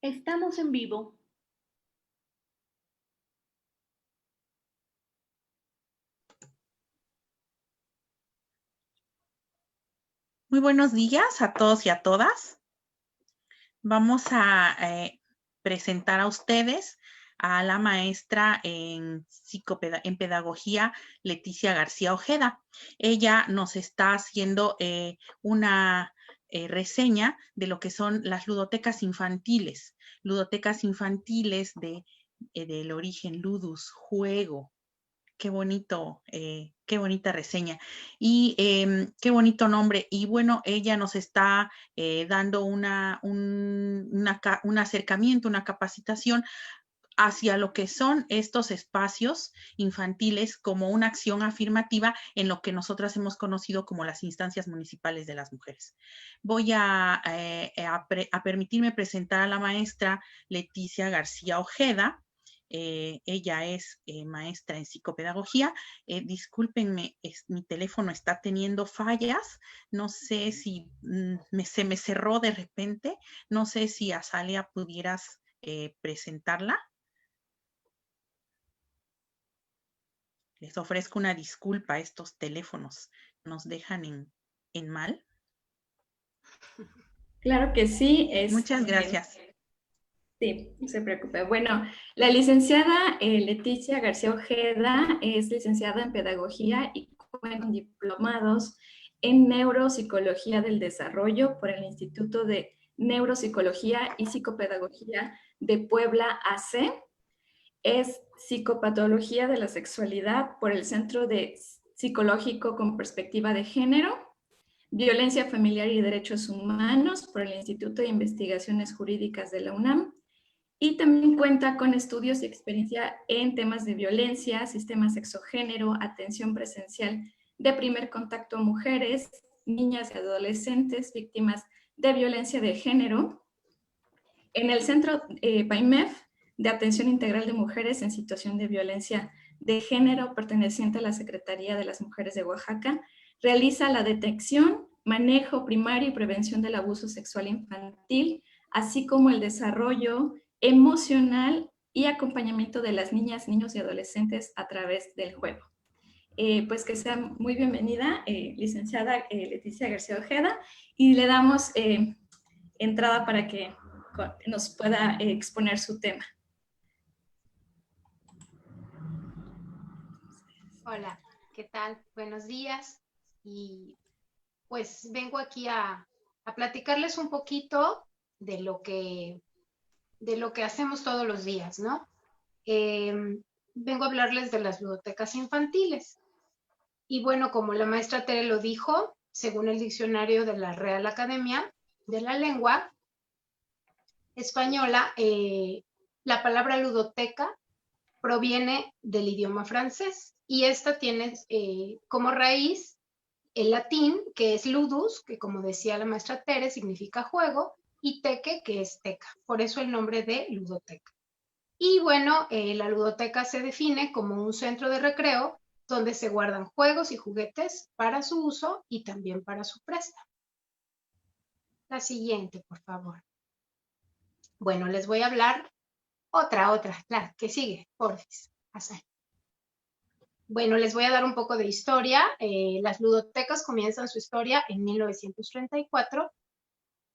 Estamos en vivo. Muy buenos días a todos y a todas. Vamos a presentar a ustedes a la maestra en pedagogía, Leticia García Ojeda. Ella nos está haciendo una reseña de lo que son las ludotecas infantiles del origen ludus, juego. Qué bonito, qué bonita reseña y qué bonito nombre. Y bueno, ella nos está dando un acercamiento, una capacitación hacia lo que son estos espacios infantiles como una acción afirmativa en lo que nosotras hemos conocido como las instancias municipales de las mujeres. Voy a permitirme presentar a la maestra Leticia García Ojeda. Ella es maestra en psicopedagogía. Discúlpenme, mi teléfono está teniendo fallas. No sé si se me cerró de repente. No sé si Azalia pudieras presentarla. Les ofrezco una disculpa, estos teléfonos nos dejan en mal. Claro que sí. Muchas gracias. Sí, no se preocupe. Bueno, la licenciada Leticia García Ojeda es licenciada en Pedagogía y cuenta con diplomados en Neuropsicología del Desarrollo por el Instituto de Neuropsicología y Psicopedagogía de Puebla AC. Es Psicopatología de la Sexualidad por el Centro de Psicológico con Perspectiva de Género. Violencia Familiar y Derechos Humanos por el Instituto de Investigaciones Jurídicas de la UNAM. Y también cuenta con estudios y experiencia en temas de violencia, sistema sexogénero, atención presencial de primer contacto a mujeres, niñas y adolescentes víctimas de violencia de género. En el Centro PAIMEF de Atención Integral de Mujeres en Situación de Violencia de Género, perteneciente a la Secretaría de las Mujeres de Oaxaca, realiza la detección, manejo primario y prevención del abuso sexual infantil, así como el desarrollo emocional y acompañamiento de las niñas, niños y adolescentes a través del juego. Pues que sea muy bienvenida, licenciada Leticia García Ojeda, y le damos entrada para que nos pueda exponer su tema. Hola, ¿qué tal? Buenos días. Y pues vengo aquí a platicarles un poquito de lo que hacemos todos los días, ¿no? Vengo a hablarles de las ludotecas infantiles. Y bueno, como la maestra Tere lo dijo, según el diccionario de la Real Academia de la Lengua Española, la palabra ludoteca proviene del idioma francés y esta tiene como raíz el latín, que es ludus, que como decía la maestra Tere, significa juego, y teque, que es teca. Por eso el nombre de ludoteca. Y bueno, la ludoteca se define como un centro de recreo donde se guardan juegos y juguetes para su uso y también para su presta. La siguiente, por favor. Bueno, les voy a hablar la que sigue, porfis. Bueno, les voy a dar un poco de historia. Las ludotecas comienzan su historia en 1934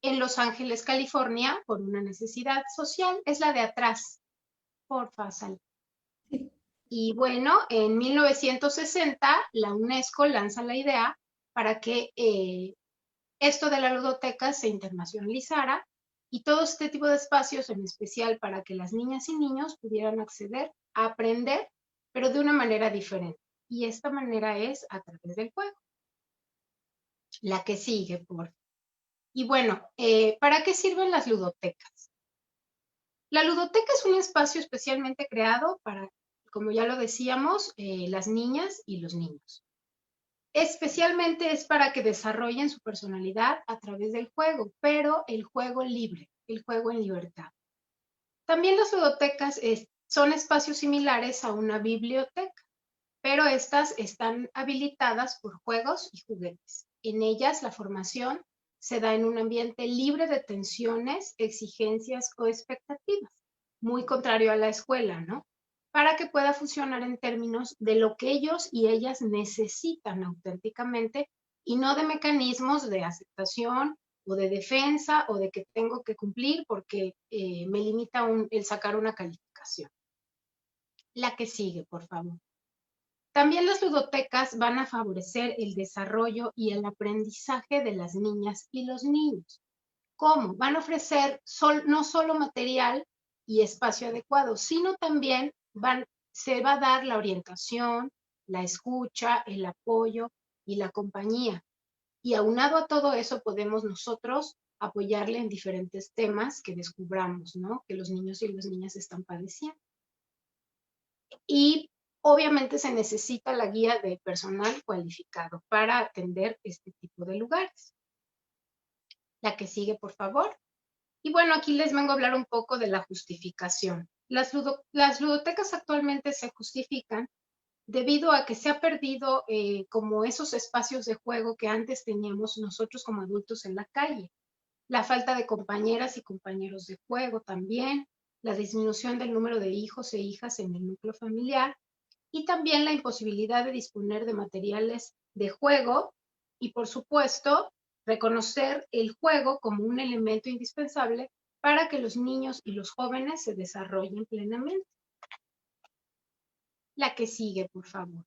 en Los Ángeles, California, por una necesidad social. Es la de atrás. Porfa, Sal. Y bueno, en 1960 la UNESCO lanza la idea para que esto de la ludoteca se internacionalizara y todo este tipo de espacios, en especial para que las niñas y niños pudieran acceder a aprender, pero de una manera diferente. Y esta manera es a través del juego. La que sigue, por. Y bueno, ¿para qué sirven las ludotecas? La ludoteca es un espacio especialmente creado para, como ya lo decíamos, las niñas y los niños. Especialmente es para que desarrollen su personalidad a través del juego, pero el juego libre, el juego en libertad. También las ludotecas son espacios similares a una biblioteca, pero estas están habilitadas por juegos y juguetes. En ellas la formación se da en un ambiente libre de tensiones, exigencias o expectativas, muy contrario a la escuela, ¿no? Para que pueda funcionar en términos de lo que ellos y ellas necesitan auténticamente y no de mecanismos de aceptación o de defensa o de que tengo que cumplir porque me limita el sacar una calificación. La que sigue, por favor. También las ludotecas van a favorecer el desarrollo y el aprendizaje de las niñas y los niños. ¿Cómo? Van a ofrecer no solo material y espacio adecuado, sino también se va a dar la orientación, la escucha, el apoyo y la compañía. Y aunado a todo eso podemos nosotros apoyarle en diferentes temas que descubramos, ¿no? Que los niños y las niñas están padeciendo. Y obviamente se necesita la guía de personal cualificado para atender este tipo de lugares. La que sigue, por favor. Y bueno, aquí les vengo a hablar un poco de la justificación. Las ludotecas actualmente se justifican debido a que se ha perdido como esos espacios de juego que antes teníamos nosotros como adultos en la calle. La falta de compañeras y compañeros de juego también, la disminución del número de hijos e hijas en el núcleo familiar y también la imposibilidad de disponer de materiales de juego y, por supuesto, reconocer el juego como un elemento indispensable para que los niños y los jóvenes se desarrollen plenamente. La que sigue, por favor.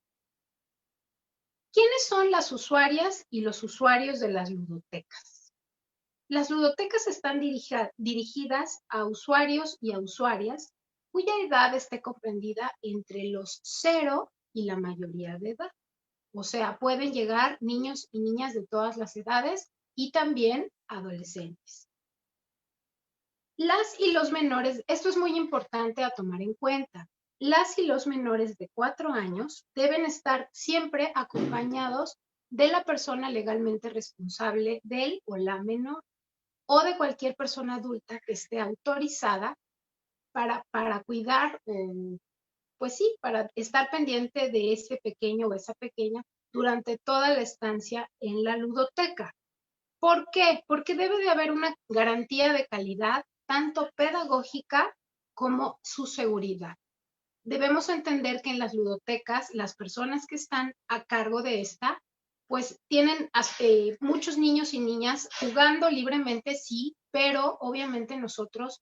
¿Quiénes son las usuarias y los usuarios de las ludotecas? Las ludotecas están dirigidas a usuarios y a usuarias cuya edad esté comprendida entre los 0 y la mayoría de edad. O sea, pueden llegar niños y niñas de todas las edades y también adolescentes. Las y los menores, esto es muy importante a tomar en cuenta. Las y los menores de 4 años deben estar siempre acompañados de la persona legalmente responsable del o la menor o de cualquier persona adulta que esté autorizada para cuidar, pues sí, para estar pendiente de ese pequeño o esa pequeña durante toda la estancia en la ludoteca. ¿Por qué? Porque debe de haber una garantía de calidad, tanto pedagógica como su seguridad. Debemos entender que en las ludotecas, las personas que están a cargo de esta, pues tienen muchos niños y niñas jugando libremente, sí, pero obviamente nosotros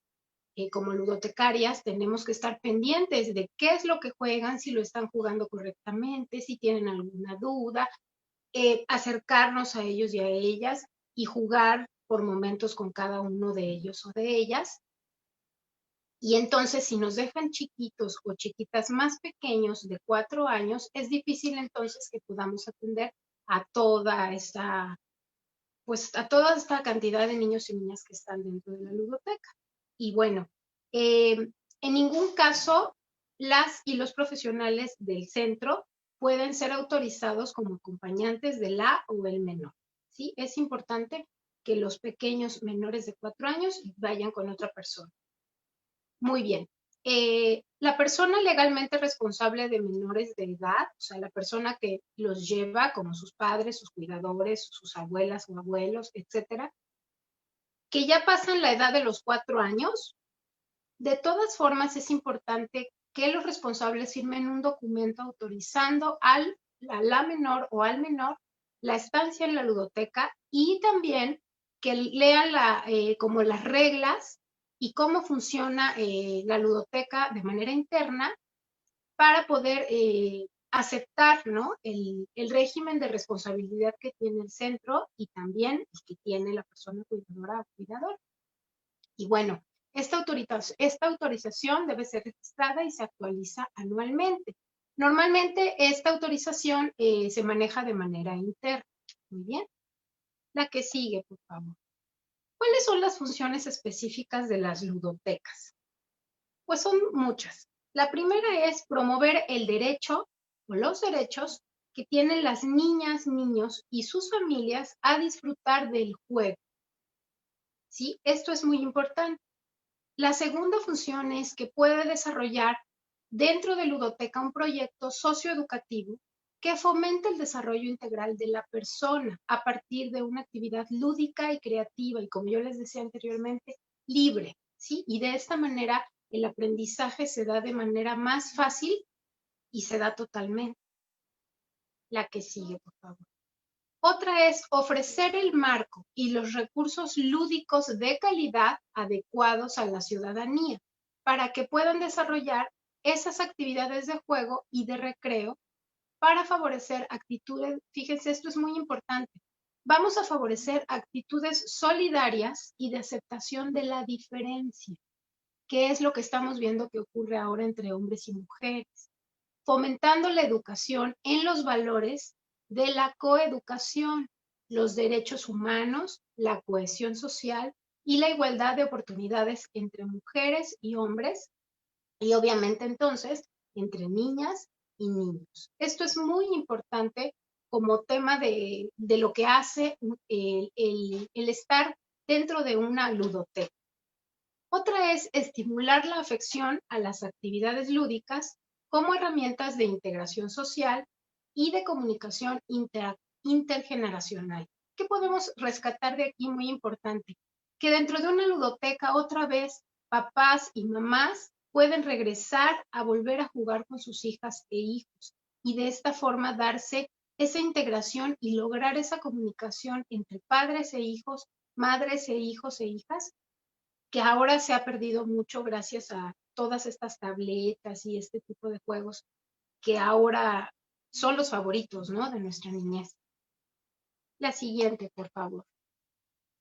como ludotecarias tenemos que estar pendientes de qué es lo que juegan, si lo están jugando correctamente, si tienen alguna duda, acercarnos a ellos y a ellas y jugar por momentos con cada uno de ellos o de ellas. Y entonces, si nos dejan chiquitos o chiquitas más pequeños de 4 años, es difícil entonces que podamos atender a toda esta cantidad de niños y niñas que están dentro de la ludoteca. Y bueno, en ningún caso las y los profesionales del centro pueden ser autorizados como acompañantes de la o el menor, ¿sí? Es importante que los pequeños menores de 4 años vayan con otra persona. Muy bien. La persona legalmente responsable de menores de edad, o sea, la persona que los lleva, como sus padres, sus cuidadores, sus abuelas o abuelos, etcétera, que ya pasan la edad de los 4 años, de todas formas es importante que los responsables firmen un documento autorizando a la menor o al menor la estancia en la ludoteca y también que lean como las reglas y cómo funciona la ludoteca de manera interna para poder aceptar, ¿no? el régimen de responsabilidad que tiene el centro y también el que tiene la persona cuidadora o cuidador. Y bueno, esta autorización debe ser registrada y se actualiza anualmente. Normalmente esta autorización se maneja de manera interna. Muy bien. La que sigue, por favor. ¿Cuáles son las funciones específicas de las ludotecas? Pues son muchas. La primera es promover el derecho o los derechos que tienen las niñas, niños y sus familias a disfrutar del juego. ¿Sí? Esto es muy importante. La segunda función es que puede desarrollar dentro de ludoteca un proyecto socioeducativo que fomente el desarrollo integral de la persona a partir de una actividad lúdica y creativa y, como yo les decía anteriormente, libre, ¿sí? Y de esta manera el aprendizaje se da de manera más fácil y se da totalmente. La que sigue, por favor. Otra es ofrecer el marco y los recursos lúdicos de calidad adecuados a la ciudadanía para que puedan desarrollar esas actividades de juego y de recreo para favorecer actitudes, fíjense, esto es muy importante, vamos a favorecer actitudes solidarias y de aceptación de la diferencia, que es lo que estamos viendo que ocurre ahora entre hombres y mujeres, fomentando la educación en los valores de la coeducación, los derechos humanos, la cohesión social y la igualdad de oportunidades entre mujeres y hombres, y obviamente entonces entre niñas y niños. Esto es muy importante como tema de lo que hace el estar dentro de una ludoteca. Otra es estimular la afección a las actividades lúdicas como herramientas de integración social y de comunicación intergeneracional. ¿Qué podemos rescatar de aquí? Muy importante, que dentro de una ludoteca otra vez papás y mamás pueden regresar a volver a jugar con sus hijas e hijos y de esta forma darse esa integración y lograr esa comunicación entre padres e hijos, madres e hijos e hijas, que ahora se ha perdido mucho gracias a todas estas tabletas y este tipo de juegos que ahora son los favoritos, ¿no?, de nuestra niñez. La siguiente, por favor.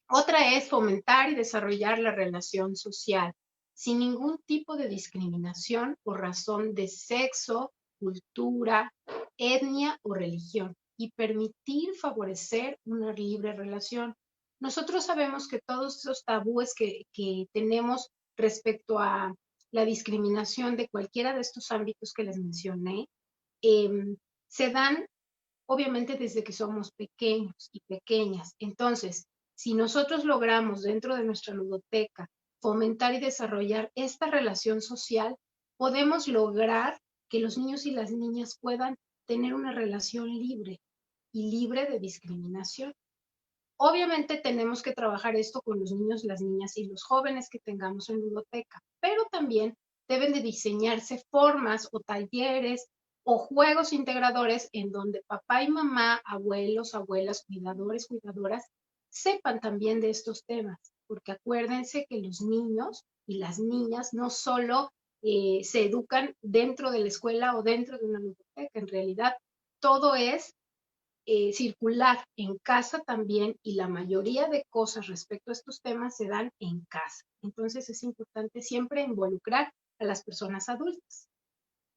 Otra es fomentar y desarrollar la relación social sin ningún tipo de discriminación por razón de sexo, cultura, etnia o religión y permitir favorecer una libre relación. Nosotros sabemos que todos esos tabúes que tenemos respecto a la discriminación de cualquiera de estos ámbitos que les mencioné, se dan obviamente desde que somos pequeños y pequeñas. Entonces, si nosotros logramos dentro de nuestra ludoteca fomentar y desarrollar esta relación social, podemos lograr que los niños y las niñas puedan tener una relación libre y libre de discriminación. Obviamente tenemos que trabajar esto con los niños, las niñas y los jóvenes que tengamos en ludoteca, pero también deben de diseñarse formas o talleres o juegos integradores en donde papá y mamá, abuelos, abuelas, cuidadores, cuidadoras, sepan también de estos temas, porque acuérdense que los niños y las niñas no solo se educan dentro de la escuela o dentro de una ludoteca, en realidad todo es circular en casa también, y la mayoría de cosas respecto a estos temas se dan en casa. Entonces es importante siempre involucrar a las personas adultas.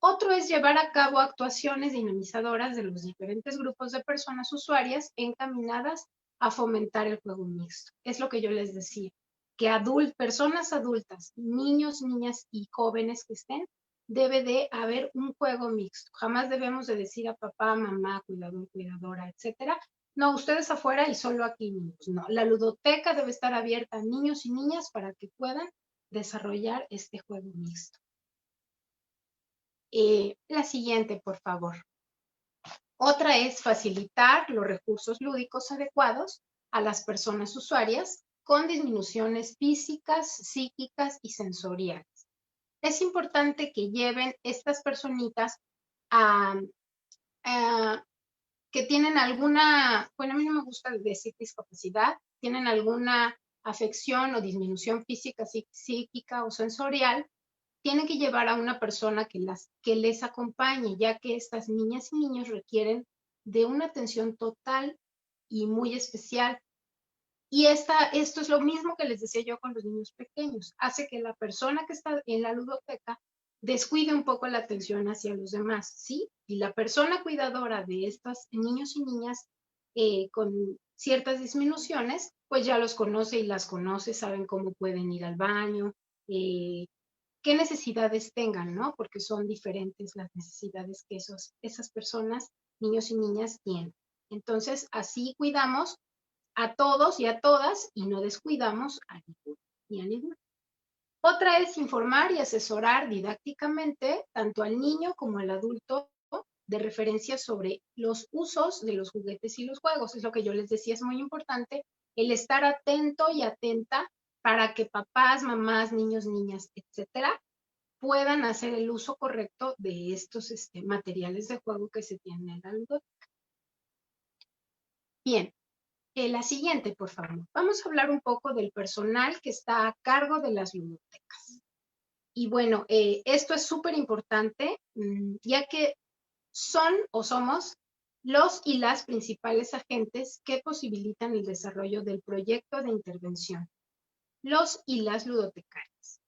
Otro es llevar a cabo actuaciones dinamizadoras de los diferentes grupos de personas usuarias encaminadas a fomentar el juego mixto. Es lo que yo les decía, que personas adultas, niños, niñas y jóvenes que estén, debe de haber un juego mixto. Jamás debemos de decir a papá, mamá, cuidador, cuidadora, etcétera, no, ustedes afuera y solo aquí niños. No, la ludoteca debe estar abierta a niños y niñas para que puedan desarrollar este juego mixto. La siguiente, por favor. Otra es facilitar los recursos lúdicos adecuados a las personas usuarias con disminuciones físicas, psíquicas y sensoriales. Es importante que lleven estas personitas que tienen alguna, bueno, a mí no me gusta decir discapacidad, tienen alguna afección o disminución física, psíquica o sensorial, tienen que llevar a una persona que les acompañe, ya que estas niñas y niños requieren de una atención total y muy especial. Y esto es lo mismo que les decía yo con los niños pequeños. Hace que la persona que está en la ludoteca descuide un poco la atención hacia los demás, ¿sí? Y la persona cuidadora de estos niños y niñas con ciertas disminuciones, pues ya los conoce y las conoce, saben cómo pueden ir al baño, qué necesidades tengan, ¿no? Porque son diferentes las necesidades que esas personas, niños y niñas, tienen. Entonces, así cuidamos a todos y a todas y no descuidamos a ninguno ni a ninguna. Otra es informar y asesorar didácticamente tanto al niño como al adulto de referencia sobre los usos de los juguetes y los juegos. Es lo que yo les decía, es muy importante el estar atento y atenta para que papás, mamás, niños, niñas, etcétera, puedan hacer el uso correcto de estos materiales de juego que se tienen en la ludoteca. Bien, la siguiente, por favor. Vamos a hablar un poco del personal que está a cargo de las ludotecas. Y bueno, esto es súper importante, ya que son o somos los y las principales agentes que posibilitan el desarrollo del proyecto de intervención. Los y las ludotecarias.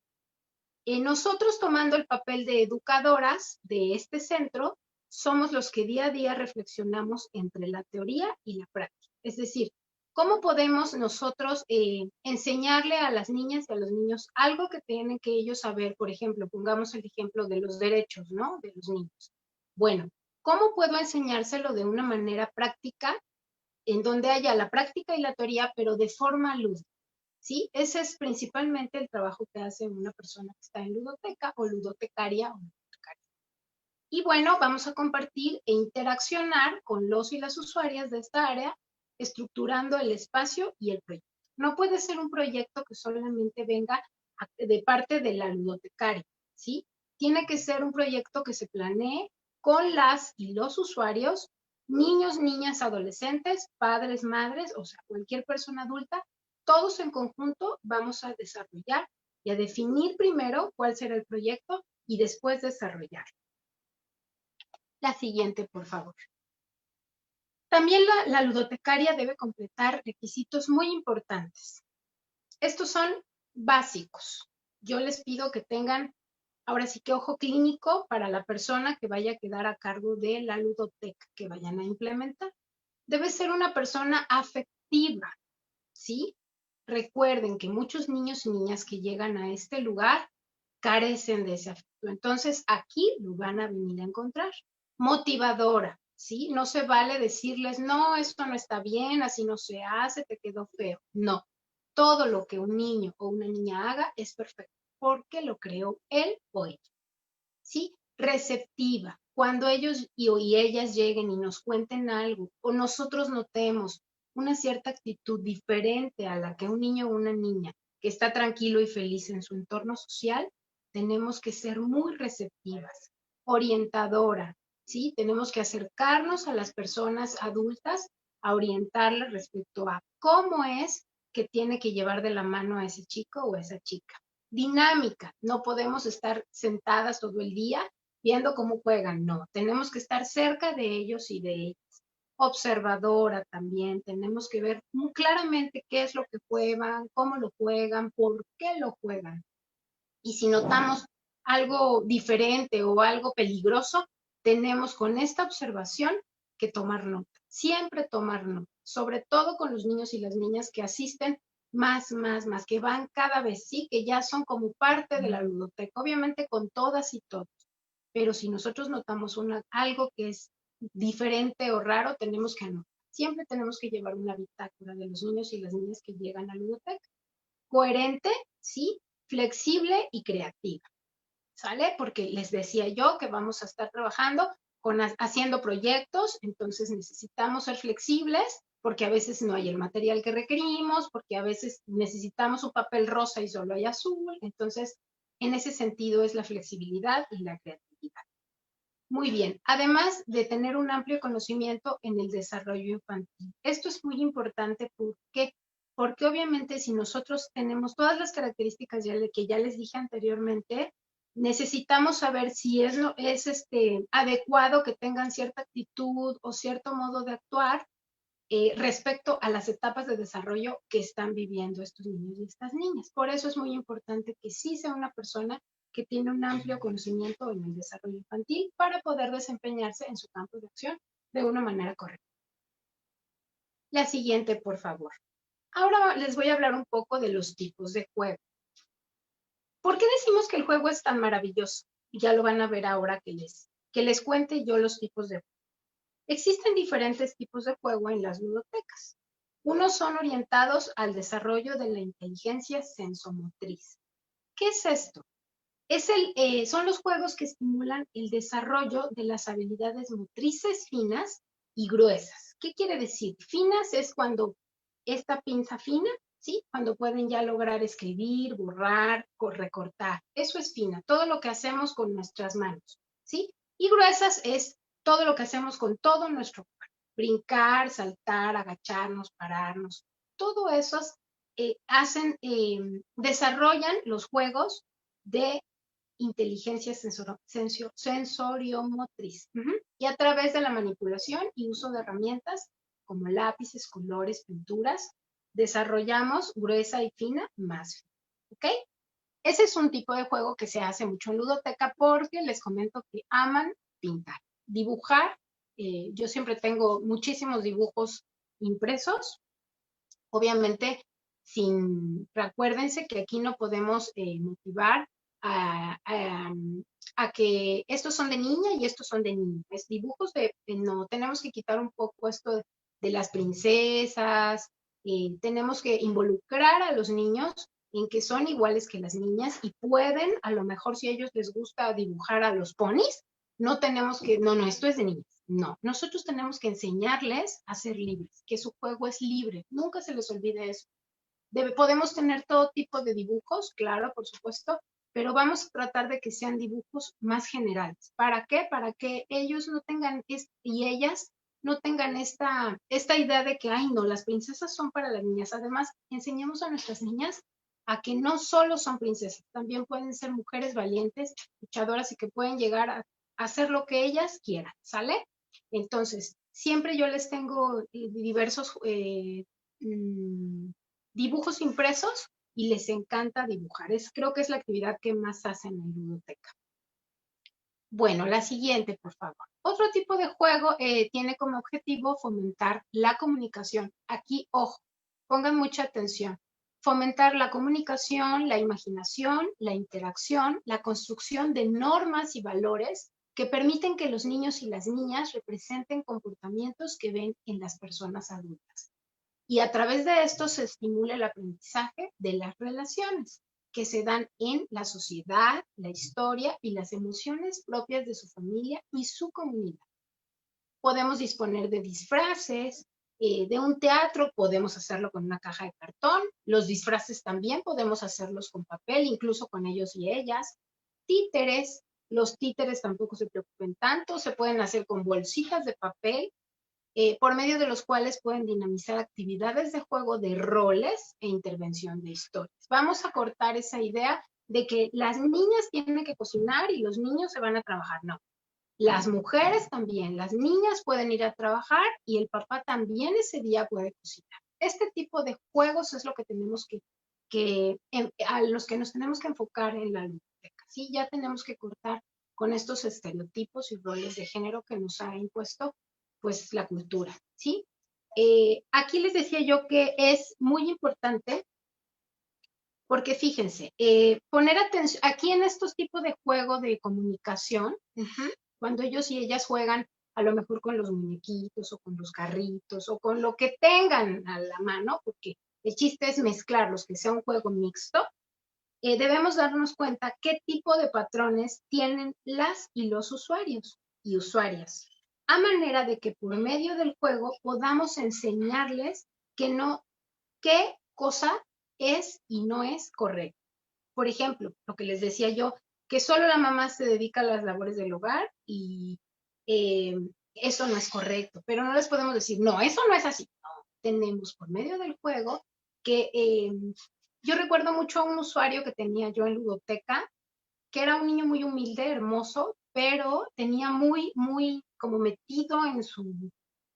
Nosotros, tomando el papel de educadoras de este centro, somos los que día a día reflexionamos entre la teoría y la práctica. Es decir, ¿cómo podemos nosotros enseñarle a las niñas y a los niños algo que tienen que ellos saber? Por ejemplo, pongamos el ejemplo de los derechos, ¿no? De los niños. Bueno, ¿cómo puedo enseñárselo de una manera práctica, en donde haya la práctica y la teoría, pero de forma lúdica? ¿Sí? Ese es principalmente el trabajo que hace una persona que está en ludoteca o ludotecaria o ludotecaria. Y bueno, vamos a compartir e interaccionar con los y las usuarias de esta área, estructurando el espacio y el proyecto. No puede ser un proyecto que solamente venga de parte de la ludotecaria, ¿sí? Tiene que ser un proyecto que se planee con las y los usuarios, niños, niñas, adolescentes, padres, madres, o sea, cualquier persona adulta. Todos en conjunto vamos a desarrollar y a definir primero cuál será el proyecto y después desarrollar. La siguiente, por favor. También la ludotecaria debe completar requisitos muy importantes. Estos son básicos. Yo les pido que tengan, ahora sí que ojo clínico para la persona que vaya a quedar a cargo de la ludoteca que vayan a implementar. Debe ser una persona afectiva, ¿sí? Recuerden que muchos niños y niñas que llegan a este lugar carecen de ese afecto. Entonces, aquí lo van a venir a encontrar. Motivadora, ¿sí? No se vale decirles, no, esto no está bien, así no se hace, te quedó feo. No. Todo lo que un niño o una niña haga es perfecto, porque lo creó él o ella, ¿sí? Receptiva. Cuando ellos y ellas lleguen y nos cuenten algo, o nosotros notemos una cierta actitud diferente a la que un niño o una niña que está tranquilo y feliz en su entorno social, tenemos que ser muy receptivas, orientadora, ¿sí? Tenemos que acercarnos a las personas adultas a orientarlas respecto a cómo es que tiene que llevar de la mano a ese chico o a esa chica. Dinámica, no podemos estar sentadas todo el día viendo cómo juegan, no, tenemos que estar cerca de ellos y de ellas. Observadora también, tenemos que ver muy claramente qué es lo que juegan, cómo lo juegan, por qué lo juegan. Y si notamos algo diferente o algo peligroso, tenemos con esta observación que tomar nota, siempre tomar nota, sobre todo con los niños y las niñas que asisten más, que van cada vez, sí, que ya son como parte de la ludoteca, obviamente con todas y todos, pero si nosotros notamos algo que es diferente o raro, tenemos que anotar. Siempre tenemos que llevar una bitácora de los niños y las niñas que llegan a la ludoteca. Coherente, sí, flexible y creativa, ¿sale? Porque les decía yo que vamos a estar trabajando haciendo proyectos, entonces necesitamos ser flexibles, porque a veces no hay el material que requerimos, porque a veces necesitamos un papel rosa y solo hay azul, entonces en ese sentido es la flexibilidad y la creatividad. Muy bien, además de tener un amplio conocimiento en el desarrollo infantil. Esto es muy importante porque obviamente si nosotros tenemos todas las características que ya les dije anteriormente, necesitamos saber si es adecuado que tengan cierta actitud o cierto modo de actuar respecto a las etapas de desarrollo que están viviendo estos niños y estas niñas. Por eso es muy importante que sí sea una persona que tiene un amplio conocimiento en el desarrollo infantil para poder desempeñarse en su campo de acción de una manera correcta. La siguiente, por favor. Ahora les voy a hablar un poco de los tipos de juego. ¿Por qué decimos que el juego es tan maravilloso? Ya lo van a ver ahora que les cuente yo los tipos de juego. Existen diferentes tipos de juego en las ludotecas. Unos son orientados al desarrollo de la inteligencia sensomotriz. ¿Qué es esto? Son los juegos que estimulan el desarrollo de las habilidades motrices finas y gruesas. ¿Qué quiere decir? Finas es cuando esta pinza fina, ¿sí? Cuando pueden ya lograr escribir, borrar, recortar. Eso es fina, todo lo que hacemos con nuestras manos, ¿sí? Y gruesas es todo lo que hacemos con todo nuestro cuerpo. Brincar, saltar, agacharnos, pararnos. Todo eso desarrollan los juegos de inteligencia sensoriomotriz. Y a través de la manipulación y uso de herramientas como lápices, colores, pinturas, desarrollamos gruesa y fina más fina. ¿Ok? Ese es un tipo de juego que se hace mucho en ludoteca porque les comento que aman pintar, dibujar. Yo siempre tengo muchísimos dibujos impresos. Obviamente, recuérdense que aquí no podemos motivar a, a, a que estos son de niña y estos son de niño. Es dibujos no, tenemos que quitar un poco esto de las princesas, tenemos que involucrar a los niños en que son iguales que las niñas y pueden, a lo mejor si a ellos les gusta dibujar a los ponis, no tenemos que, no, esto es de niñas. No, nosotros tenemos que enseñarles a ser libres, que su juego es libre. Nunca se les olvide eso. Podemos tener todo tipo de dibujos, claro, por supuesto, pero vamos a tratar de que sean dibujos más generales. ¿Para qué? Para que ellos no tengan, y ellas no tengan esta idea de que, ay, no, las princesas son para las niñas. Además, enseñemos a nuestras niñas a que no solo son princesas, también pueden ser mujeres valientes, luchadoras y que pueden llegar a hacer lo que ellas quieran, ¿sale? Entonces, siempre yo les tengo diversos dibujos impresos y les encanta dibujar. Creo que es la actividad que más hacen en ludoteca. Bueno, la siguiente, por favor. Otro tipo de juego tiene como objetivo fomentar la comunicación. Aquí, ojo, pongan mucha atención. Fomentar la comunicación, la imaginación, la interacción, la construcción de normas y valores que permiten que los niños y las niñas representen comportamientos que ven en las personas adultas. Y a través de esto se estimula el aprendizaje de las relaciones que se dan en la sociedad, la historia y las emociones propias de su familia y su comunidad. Podemos disponer de disfraces, de un teatro, podemos hacerlo con una caja de cartón, los disfraces también podemos hacerlos con papel, incluso con ellos y ellas, títeres, los títeres tampoco se preocupen tanto, se pueden hacer con bolsitas de papel, por medio de los cuales pueden dinamizar actividades de juego de roles e intervención de historias. Vamos a cortar esa idea de que las niñas tienen que cocinar y los niños se van a trabajar. No, las mujeres también, las niñas pueden ir a trabajar y el papá también ese día puede cocinar. Este tipo de juegos es lo que tenemos a los que nos tenemos que enfocar en la ludoteca. ¿Sí? Ya tenemos que cortar con estos estereotipos y roles de género que nos ha impuesto pues la cultura, ¿sí? Aquí les decía yo que es muy importante porque fíjense, poner atención, aquí en estos tipos de juego de comunicación, cuando ellos y ellas juegan a lo mejor con los muñequitos o con los carritos o con lo que tengan a la mano, porque el chiste es mezclarlos, que sea un juego mixto, debemos darnos cuenta qué tipo de patrones tienen las y los usuarios y usuarias, a manera de que por medio del juego podamos enseñarles qué cosa es y no es correcto. Por ejemplo, lo que les decía yo, que solo la mamá se dedica a las labores del hogar y eso no es correcto, pero no les podemos decir, no, eso no es así. No, tenemos por medio del juego que yo recuerdo mucho a un usuario que tenía yo en ludoteca, que era un niño muy humilde, hermoso, pero tenía muy como metido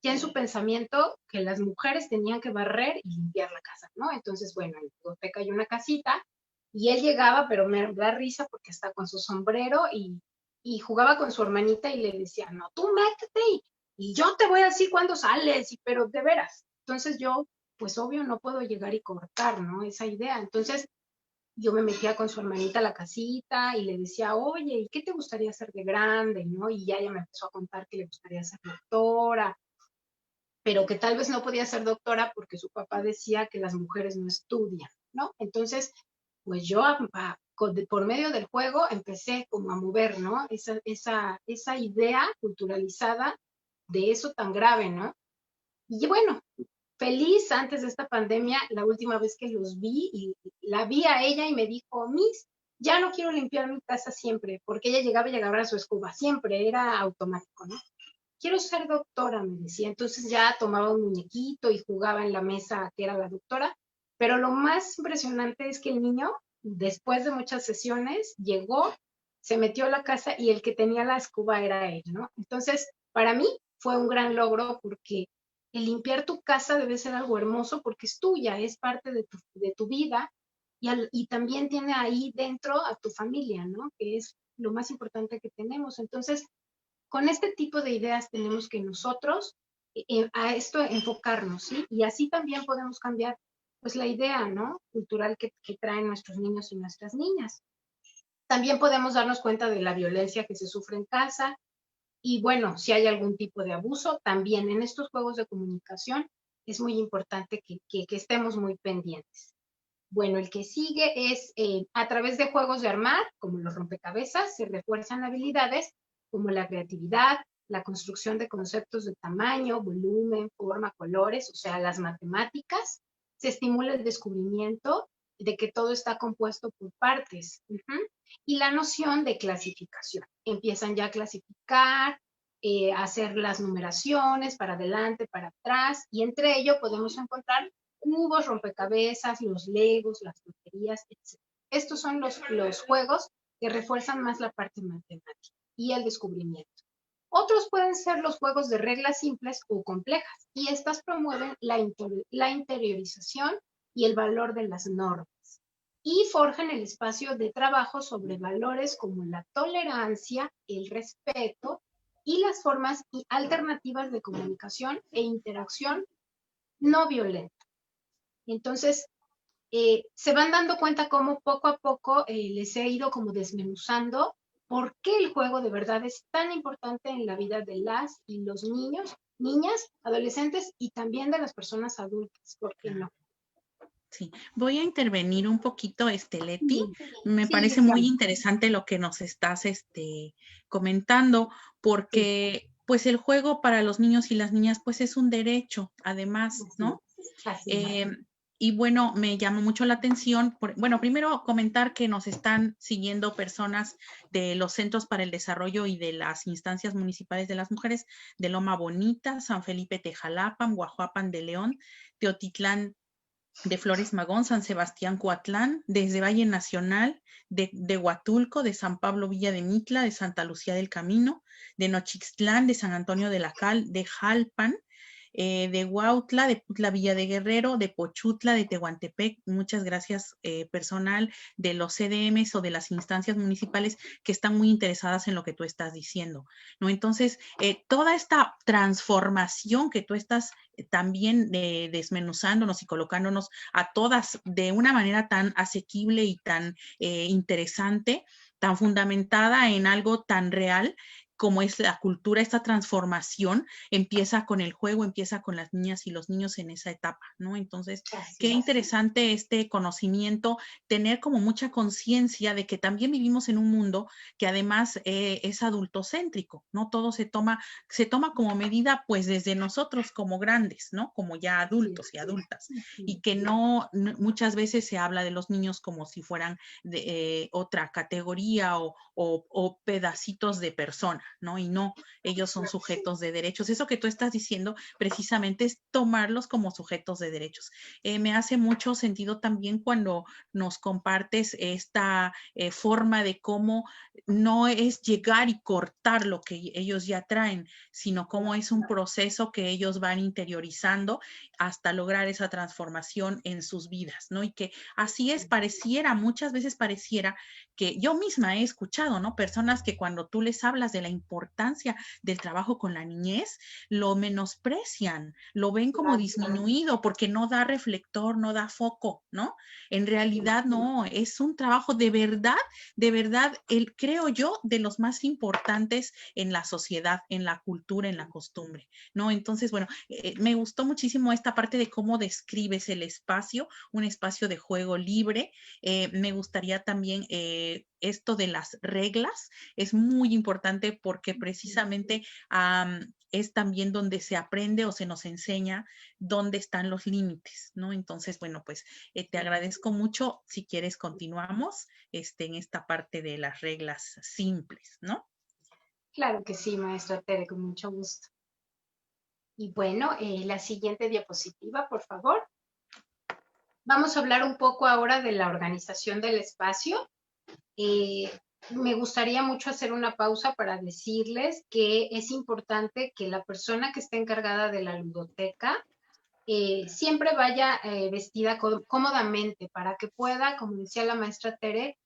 ya en su pensamiento que las mujeres tenían que barrer y limpiar la casa, ¿no? Entonces, bueno, en la biblioteca hay una casita y él llegaba, pero me da risa porque está con su sombrero y jugaba con su hermanita y le decía, no, tú métete y yo te voy a decir cuándo sales, pero de veras. Entonces yo, pues obvio, no puedo llegar y cortar, ¿no? Esa idea. Entonces yo me metía con su hermanita a la casita y le decía, oye, ¿y qué te gustaría hacer de grande? ¿No? Y ya ella me empezó a contar que le gustaría ser doctora, pero que tal vez no podía ser doctora porque su papá decía que las mujeres no estudian, ¿no? Entonces, pues yo por medio del juego empecé como a mover, ¿no? Esa idea culturalizada de eso tan grave, ¿no? Y bueno, feliz antes de esta pandemia, la última vez que los vi y la vi a ella y me dijo, Miss, ya no quiero limpiar mi casa siempre, porque ella llegaba a su escoba, siempre era automático, ¿no? Quiero ser doctora, me decía. Entonces ya tomaba un muñequito y jugaba en la mesa que era la doctora. Pero lo más impresionante es que el niño, después de muchas sesiones, llegó, se metió a la casa y el que tenía la escoba era él, ¿no? Entonces, para mí fue un gran logro porque el limpiar tu casa debe ser algo hermoso porque es tuya, es parte de tu vida y también tiene ahí dentro a tu familia, ¿no? Que es lo más importante que tenemos. Entonces, con este tipo de ideas tenemos que nosotros a esto enfocarnos, ¿sí? Y así también podemos cambiar, pues, la idea, ¿no? Cultural que traen nuestros niños y nuestras niñas. También podemos darnos cuenta de la violencia que se sufre en casa y, bueno, si hay algún tipo de abuso, también en estos juegos de comunicación es muy importante que estemos muy pendientes. Bueno, el que sigue es a través de juegos de armar, como los rompecabezas, se refuerzan habilidades como la creatividad, la construcción de conceptos de tamaño, volumen, forma, colores, o sea, las matemáticas. Se estimula el descubrimiento de que todo está compuesto por partes. Y la noción de clasificación. Empiezan ya a clasificar, hacer las numeraciones para adelante, para atrás, y entre ello podemos encontrar cubos, rompecabezas, los legos, las loterías, etc. Estos son los juegos que refuerzan más la parte matemática y el descubrimiento. Otros pueden ser los juegos de reglas simples o complejas, y estas promueven la interiorización y el valor de las normas, y forjan el espacio de trabajo sobre valores como la tolerancia, el respeto y las formas alternativas de comunicación e interacción no violenta. Entonces, se van dando cuenta cómo poco a poco les he ido como desmenuzando por qué el juego de verdad es tan importante en la vida de las y los niños, niñas, adolescentes y también de las personas adultas, ¿por qué no? Sí, voy a intervenir un poquito, Leti. Me Sí, parece muy interesante lo que nos estás comentando, porque pues el juego para los niños y las niñas pues es un derecho, además, ¿no? Así. Y bueno, me llamó mucho la atención, bueno, primero comentar que nos están siguiendo personas de los Centros para el Desarrollo y de las instancias municipales de las mujeres de Loma Bonita, San Felipe Texalapan, Guajuapan de León, Teotitlán de Flores Magón, San Sebastián Coatlán, desde Valle Nacional, de Huatulco, de San Pablo Villa de Mitla, de Santa Lucía del Camino, de Nochixtlán, de San Antonio de la Cal, de Jalpan, de Huautla, de Putla Villa de Guerrero, de Pochutla, de Tehuantepec. Muchas gracias, personal de los CDMs o de las instancias municipales que están muy interesadas en lo que tú estás diciendo, ¿no? Entonces, toda esta transformación que tú estás también desmenuzándonos y colocándonos a todas de una manera tan asequible y tan interesante, tan fundamentada en algo tan real como es la cultura, esta transformación empieza con el juego, empieza con las niñas y los niños en esa etapa, ¿no? Entonces, qué interesante este conocimiento, tener como mucha conciencia de que también vivimos en un mundo que además es adultocéntrico, ¿no? Todo se toma como medida pues desde nosotros como grandes, ¿no? Como ya adultos y adultas, y que no muchas veces se habla de los niños como si fueran de otra categoría o pedacitos de persona, ¿no? Y no, ellos son sujetos de derechos. Eso que tú estás diciendo precisamente es tomarlos como sujetos de derechos. Me hace mucho sentido también cuando nos compartes esta forma de cómo no es llegar y cortar lo que ellos ya traen, sino cómo es un proceso que ellos van interiorizando hasta lograr esa transformación en sus vidas, ¿no? Y que así es, muchas veces pareciera que yo misma he escuchado, ¿no? Personas que cuando tú les hablas de la importancia del trabajo con la niñez, lo menosprecian, lo ven como disminuido porque no da reflector, no da foco, ¿no? En realidad no, es un trabajo de verdad, creo yo, de los más importantes en la sociedad, en la cultura, en la costumbre, ¿no? Entonces, bueno, me gustó muchísimo esta parte de cómo describes el espacio, un espacio de juego libre. Me gustaría también esto de las reglas, es muy importante porque precisamente es también donde se aprende o se nos enseña dónde están los límites, ¿no? Entonces, bueno, pues te agradezco mucho. Si quieres, continuamos en esta parte de las reglas simples, ¿no? Claro que sí, maestra Tere, con mucho gusto. Y bueno, la siguiente diapositiva, por favor. Vamos a hablar un poco ahora de la organización del espacio. Me gustaría mucho hacer una pausa para decirles que es importante que la persona que esté encargada de la ludoteca siempre vaya vestida cómodamente para que pueda, como decía la maestra Tere,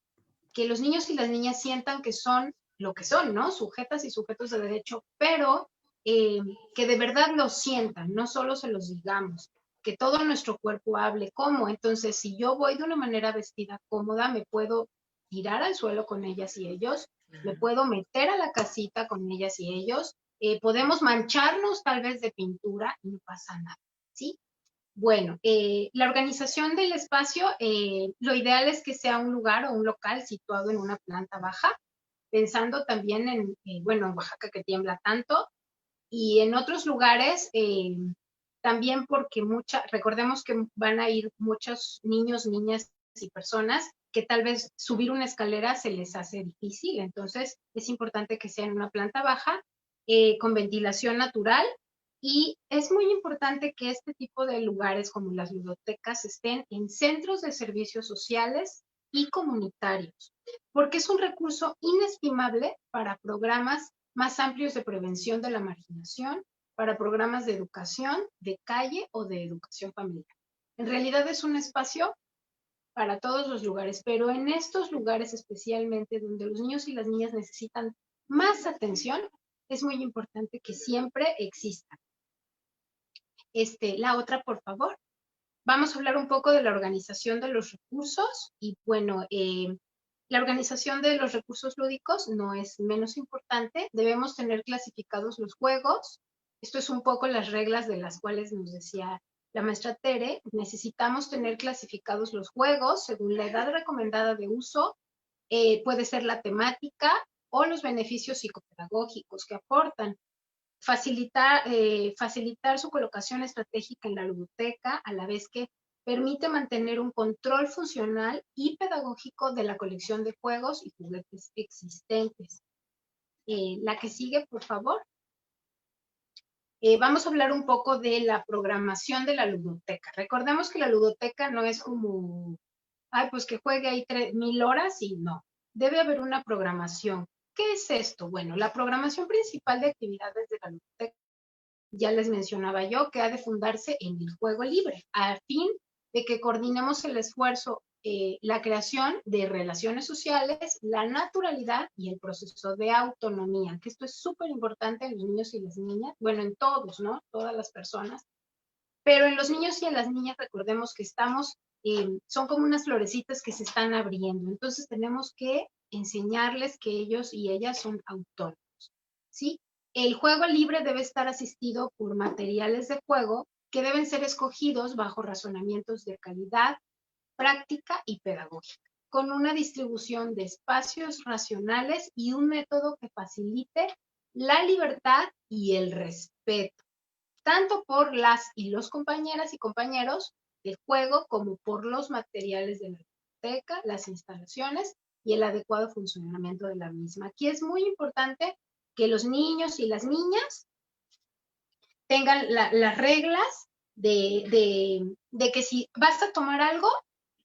que los niños y las niñas sientan que son lo que son, ¿no? Sujetas y sujetos de derecho, pero que de verdad lo sientan, no solo se los digamos, que todo nuestro cuerpo hable. ¿Cómo? Entonces, si yo voy de una manera vestida cómoda, me puedo tirar al suelo con ellas y ellos, me puedo meter a la casita con ellas y ellos, podemos mancharnos tal vez de pintura y no pasa nada, ¿sí? Bueno, la organización del espacio, lo ideal es que sea un lugar o un local situado en una planta baja, pensando también en, bueno, en Oaxaca que tiembla tanto, y en otros lugares también porque recordemos que van a ir muchos niños, niñas y personas que tal vez subir una escalera se les hace difícil, entonces es importante que sea en una planta baja, con ventilación natural, y es muy importante que este tipo de lugares como las ludotecas estén en centros de servicios sociales y comunitarios, porque es un recurso inestimable para programas más amplios de prevención de la marginación, para programas de educación de calle o de educación familiar. En realidad es un espacio para todos los lugares, pero en estos lugares especialmente donde los niños y las niñas necesitan más atención, es muy importante que siempre existan. La otra, por favor. Vamos a hablar un poco de la organización de los recursos y bueno, la organización de los recursos lúdicos no es menos importante. Debemos tener clasificados los juegos. Esto es un poco las reglas de las cuales nos decía la maestra Tere. Necesitamos tener clasificados los juegos según la edad recomendada de uso. Puede ser la temática o los beneficios psicopedagógicos que aportan. Facilitar su colocación estratégica en la ludoteca, a la vez que permite mantener un control funcional y pedagógico de la colección de juegos y juguetes existentes. La que sigue, por favor. Vamos a hablar un poco de la programación de la ludoteca. Recordemos que la ludoteca no es como, ay, pues que juegue ahí 3,000 horas y no. Debe haber una programación. ¿Qué es esto? Bueno, la programación principal de actividades de la ludoteca, ya les mencionaba yo, que ha de fundarse en el juego libre, a fin de que coordinemos el esfuerzo, la creación de relaciones sociales, la naturalidad y el proceso de autonomía, que esto es súper importante en los niños y las niñas, bueno, en todos, ¿no? Todas las personas. Pero en los niños y en las niñas recordemos que son como unas florecitas que se están abriendo, entonces tenemos que enseñarles que ellos y ellas son autónomos, ¿sí? El juego libre debe estar asistido por materiales de juego que deben ser escogidos bajo razonamientos de calidad, práctica y pedagógica, con una distribución de espacios racionales y un método que facilite la libertad y el respeto, tanto por las y los compañeras y compañeros del juego como por los materiales de la biblioteca, las instalaciones y el adecuado funcionamiento de la misma. Aquí es muy importante que los niños y las niñas tengan las reglas de que si vas a tomar algo,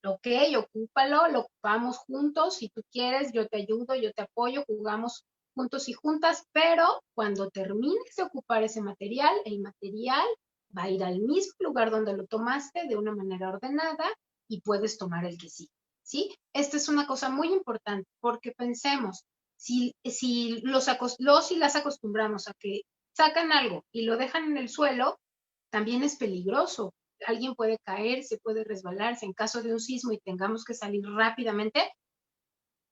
ok, ocúpalo, lo ocupamos juntos, si tú quieres, yo te ayudo, yo te apoyo, jugamos juntos y juntas, pero cuando termines de ocupar ese material, el material va a ir al mismo lugar donde lo tomaste de una manera ordenada y puedes tomar el que sí, ¿sí? Esta es una cosa muy importante porque pensemos, Si los y las acostumbramos a que sacan algo y lo dejan en el suelo, también es peligroso. Alguien puede caer, se puede resbalarse. En caso de un sismo y tengamos que salir rápidamente,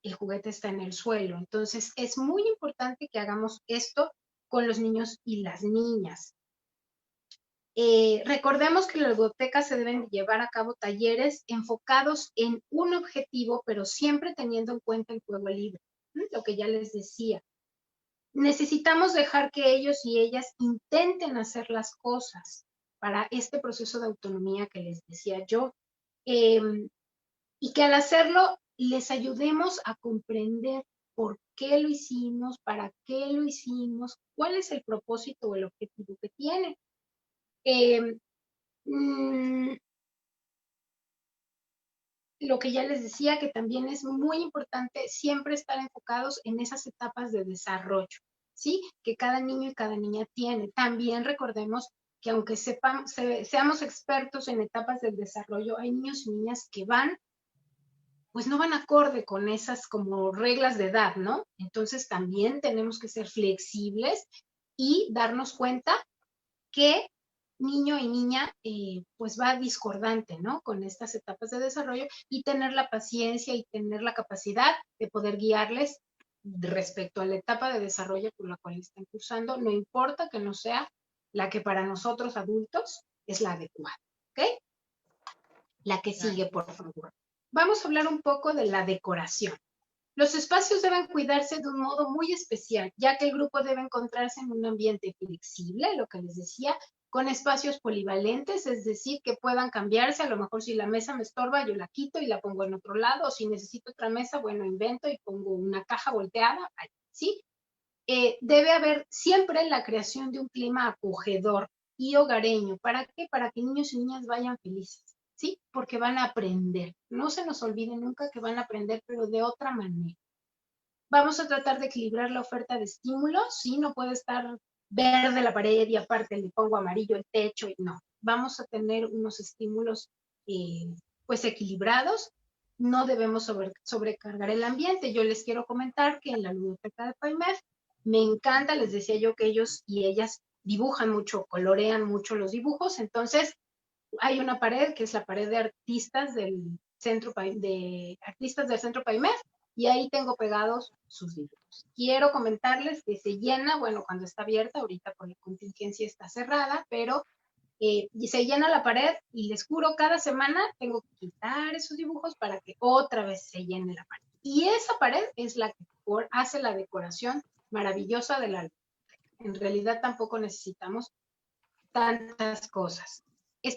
el juguete está en el suelo. Entonces, es muy importante que hagamos esto con los niños y las niñas. Recordemos que en la biblioteca se deben llevar a cabo talleres enfocados en un objetivo, pero siempre teniendo en cuenta el juego libre, lo que ya les decía. Necesitamos dejar que ellos y ellas intenten hacer las cosas para este proceso de autonomía que les decía yo, y que al hacerlo les ayudemos a comprender por qué lo hicimos, para qué lo hicimos, cuál es el propósito o el objetivo que tiene. Lo que ya les decía, que también es muy importante siempre estar enfocados en esas etapas de desarrollo, ¿sí? Que cada niño y cada niña tiene. También recordemos que aunque seamos expertos en etapas del desarrollo, hay niños y niñas que pues no van acorde con esas como reglas de edad, ¿no? Entonces también tenemos que ser flexibles y darnos cuenta que niño y niña pues va discordante, ¿no? Con estas etapas de desarrollo y tener la paciencia y tener la capacidad de poder guiarles respecto a la etapa de desarrollo por la cual están cursando, no importa que no sea la que para nosotros adultos es la adecuada, ¿ok? La que sigue, por favor. Vamos a hablar un poco de la decoración. Los espacios deben cuidarse de un modo muy especial, ya que el grupo debe encontrarse en un ambiente flexible, lo que les decía, con espacios polivalentes, es decir, que puedan cambiarse. A lo mejor si la mesa me estorba, yo la quito y la pongo en otro lado, o si necesito otra mesa, bueno, invento y pongo una caja volteada, ¿sí? Debe haber siempre la creación de un clima acogedor y hogareño. ¿Para qué? Para que niños y niñas vayan felices, ¿sí? Porque van a aprender. No se nos olvide nunca que van a aprender, pero de otra manera. Vamos a tratar de equilibrar la oferta de estímulos, ¿sí? No puede estar verde la pared y aparte le pongo amarillo el techo, y no. Vamos a tener unos estímulos pues equilibrados. No debemos sobrecargar el ambiente. Yo les quiero comentar que en la ludoteca de PAIMEF me encanta, les decía yo que ellos y ellas dibujan mucho, colorean mucho los dibujos, entonces hay una pared que es la pared de artistas del centro PAIMEF, y ahí tengo pegados sus dibujos. Quiero comentarles que se llena, bueno, cuando está abierta, ahorita por la contingencia está cerrada, pero se llena la pared y les juro, cada semana tengo que quitar esos dibujos para que otra vez se llene la pared. Y esa pared es la que hace la decoración maravillosa de la biblioteca. En realidad tampoco necesitamos tantas cosas.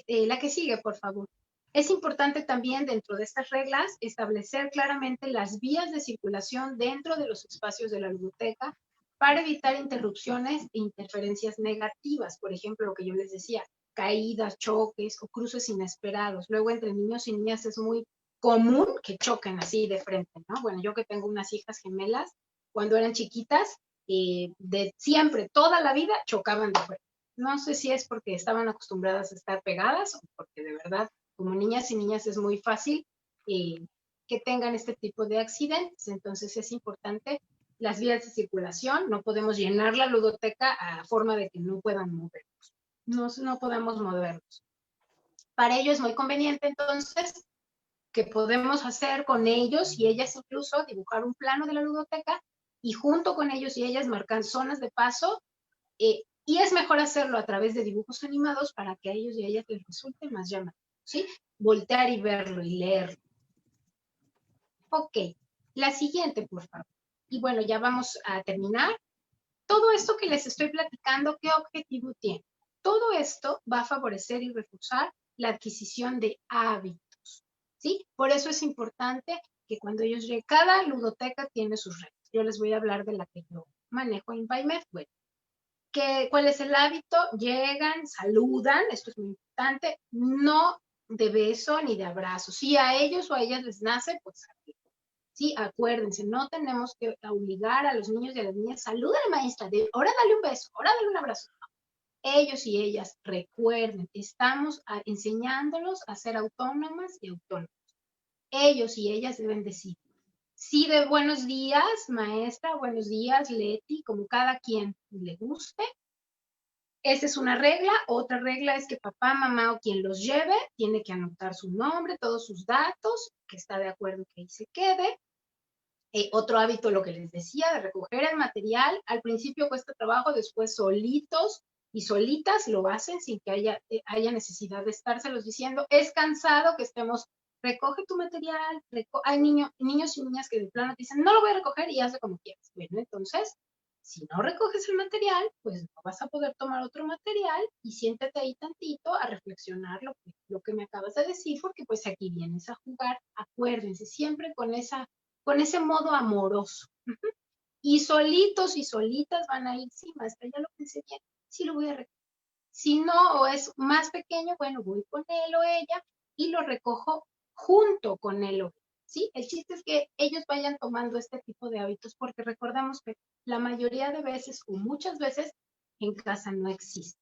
La que sigue, por favor. Es importante también dentro de estas reglas establecer claramente las vías de circulación dentro de los espacios de la biblioteca para evitar interrupciones e interferencias negativas. Por ejemplo, lo que yo les decía, caídas, choques o cruces inesperados. Luego entre niños y niñas es muy común que choquen así de frente, ¿no? Bueno, yo que tengo unas hijas gemelas, cuando eran chiquitas, de siempre, toda la vida, chocaban de frente. No sé si es porque estaban acostumbradas a estar pegadas o porque de verdad, como niñas y niñas, es muy fácil que tengan este tipo de accidentes. Entonces es importante las vías de circulación. No podemos llenar la ludoteca a forma de que no puedan movernos. No podemos movernos. Para ello es muy conveniente entonces que podemos hacer con ellos y ellas incluso dibujar un plano de la ludoteca y junto con ellos y ellas marcar zonas de paso, y es mejor hacerlo a través de dibujos animados para que a ellos y a ellas les resulte más llamativo, ¿sí? Voltear y verlo y leerlo. Ok, la siguiente, por favor. Y bueno, ya vamos a terminar. Todo esto que les estoy platicando, ¿qué objetivo tiene? Todo esto va a favorecer y reforzar la adquisición de hábitos, ¿sí? Por eso es importante que cuando ellos lleguen, cada ludoteca tiene sus reglas. Yo les voy a hablar de la que yo manejo en PAIMEF. Bueno, ¿cuál es el hábito? Llegan, saludan, esto es muy importante, no de beso ni de abrazo. Si a ellos o a ellas les nace, pues sí, acuérdense, no tenemos que obligar a los niños y a las niñas, saluda a la maestra, ahora dale un beso, ahora dale un abrazo. No. Ellos y ellas, recuerden, estamos enseñándolos a ser autónomas y autónomos. Ellos y ellas deben decir, Sí, de buenos días, maestra, buenos días, Leti, como cada quien le guste. Esa es una regla. Otra regla es que papá, mamá o quien los lleve tiene que anotar su nombre, todos sus datos, que está de acuerdo que ahí se quede. Otro hábito, lo que les decía, de recoger el material. Al principio cuesta trabajo, después solitos y solitas lo hacen sin que haya necesidad de estárselos diciendo. Es cansado que estemos, recoge tu material. Hay niños y niñas que de plano te dicen, no lo voy a recoger y hazlo como quieras. Bueno, entonces, si no recoges el material, pues no vas a poder tomar otro material y siéntate ahí tantito a reflexionar lo que me acabas de decir, porque pues aquí vienes a jugar. Acuérdense, siempre con ese modo amoroso. Y solitos y solitas van a ir, sí, maestra, ya lo pensé bien, sí lo voy a recoger. Si no, o es más pequeño, bueno, voy con él o ella y lo recojo junto con él o ella, ¿sí? El chiste es que ellos vayan tomando este tipo de hábitos, porque recordemos que la mayoría de veces o muchas veces en casa no existe.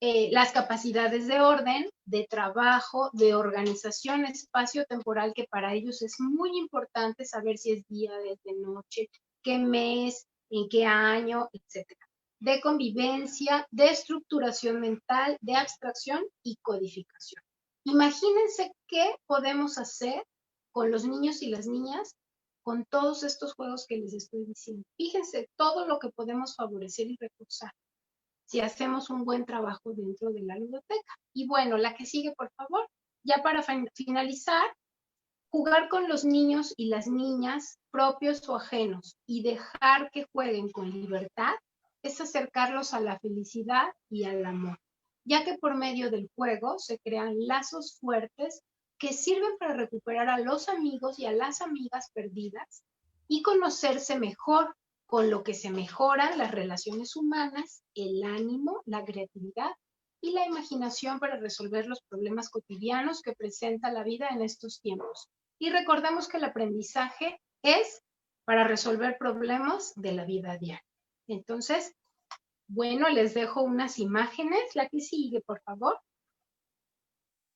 Las capacidades de orden, de trabajo, de organización espacio-temporal, que para ellos es muy importante saber si es día, es de noche, qué mes, en qué año, etcétera. De convivencia, de estructuración mental, de abstracción y codificación. Imagínense qué podemos hacer con los niños y las niñas con todos estos juegos que les estoy diciendo. Fíjense todo lo que podemos favorecer y reforzar si hacemos un buen trabajo dentro de la ludoteca. Y bueno, la que sigue, por favor. Ya para finalizar, jugar con los niños y las niñas, propios o ajenos, y dejar que jueguen con libertad, es acercarlos a la felicidad y al amor, ya que por medio del juego se crean lazos fuertes que sirven para recuperar a los amigos y a las amigas perdidas y conocerse mejor, con lo que se mejoran las relaciones humanas, el ánimo, la creatividad y la imaginación para resolver los problemas cotidianos que presenta la vida en estos tiempos. Y recordemos que el aprendizaje es para resolver problemas de la vida diaria. Entonces, bueno, les dejo unas imágenes. La que sigue, por favor.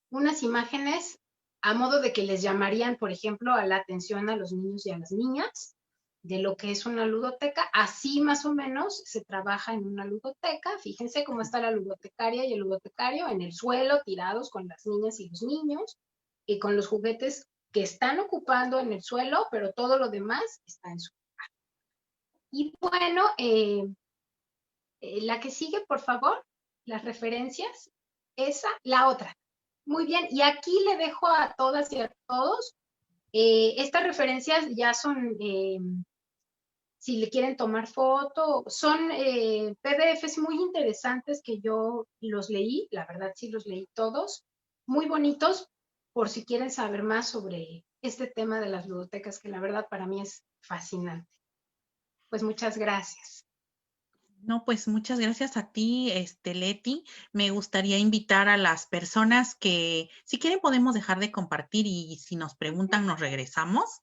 Unas imágenes a modo de que les llamarían, por ejemplo, a la atención a los niños y a las niñas de lo que es una ludoteca. Así más o menos se trabaja en una ludoteca. Fíjense cómo está la ludotecaria y el ludotecario en el suelo, tirados con las niñas y los niños, y con los juguetes que están ocupando en el suelo, pero todo lo demás está en su lugar. Y bueno, la que sigue, por favor, las referencias, esa, la otra. Muy bien, y aquí le dejo a todas y a todos, estas referencias ya son, si le quieren tomar foto, son PDFs muy interesantes que yo los leí, la verdad sí los leí todos, muy bonitos, por si quieren saber más sobre este tema de las ludotecas, que la verdad para mí es fascinante. Pues muchas gracias. No, pues muchas gracias a ti, Leti. Me gustaría invitar a las personas que, si quieren, podemos dejar de compartir y si nos preguntan, nos regresamos.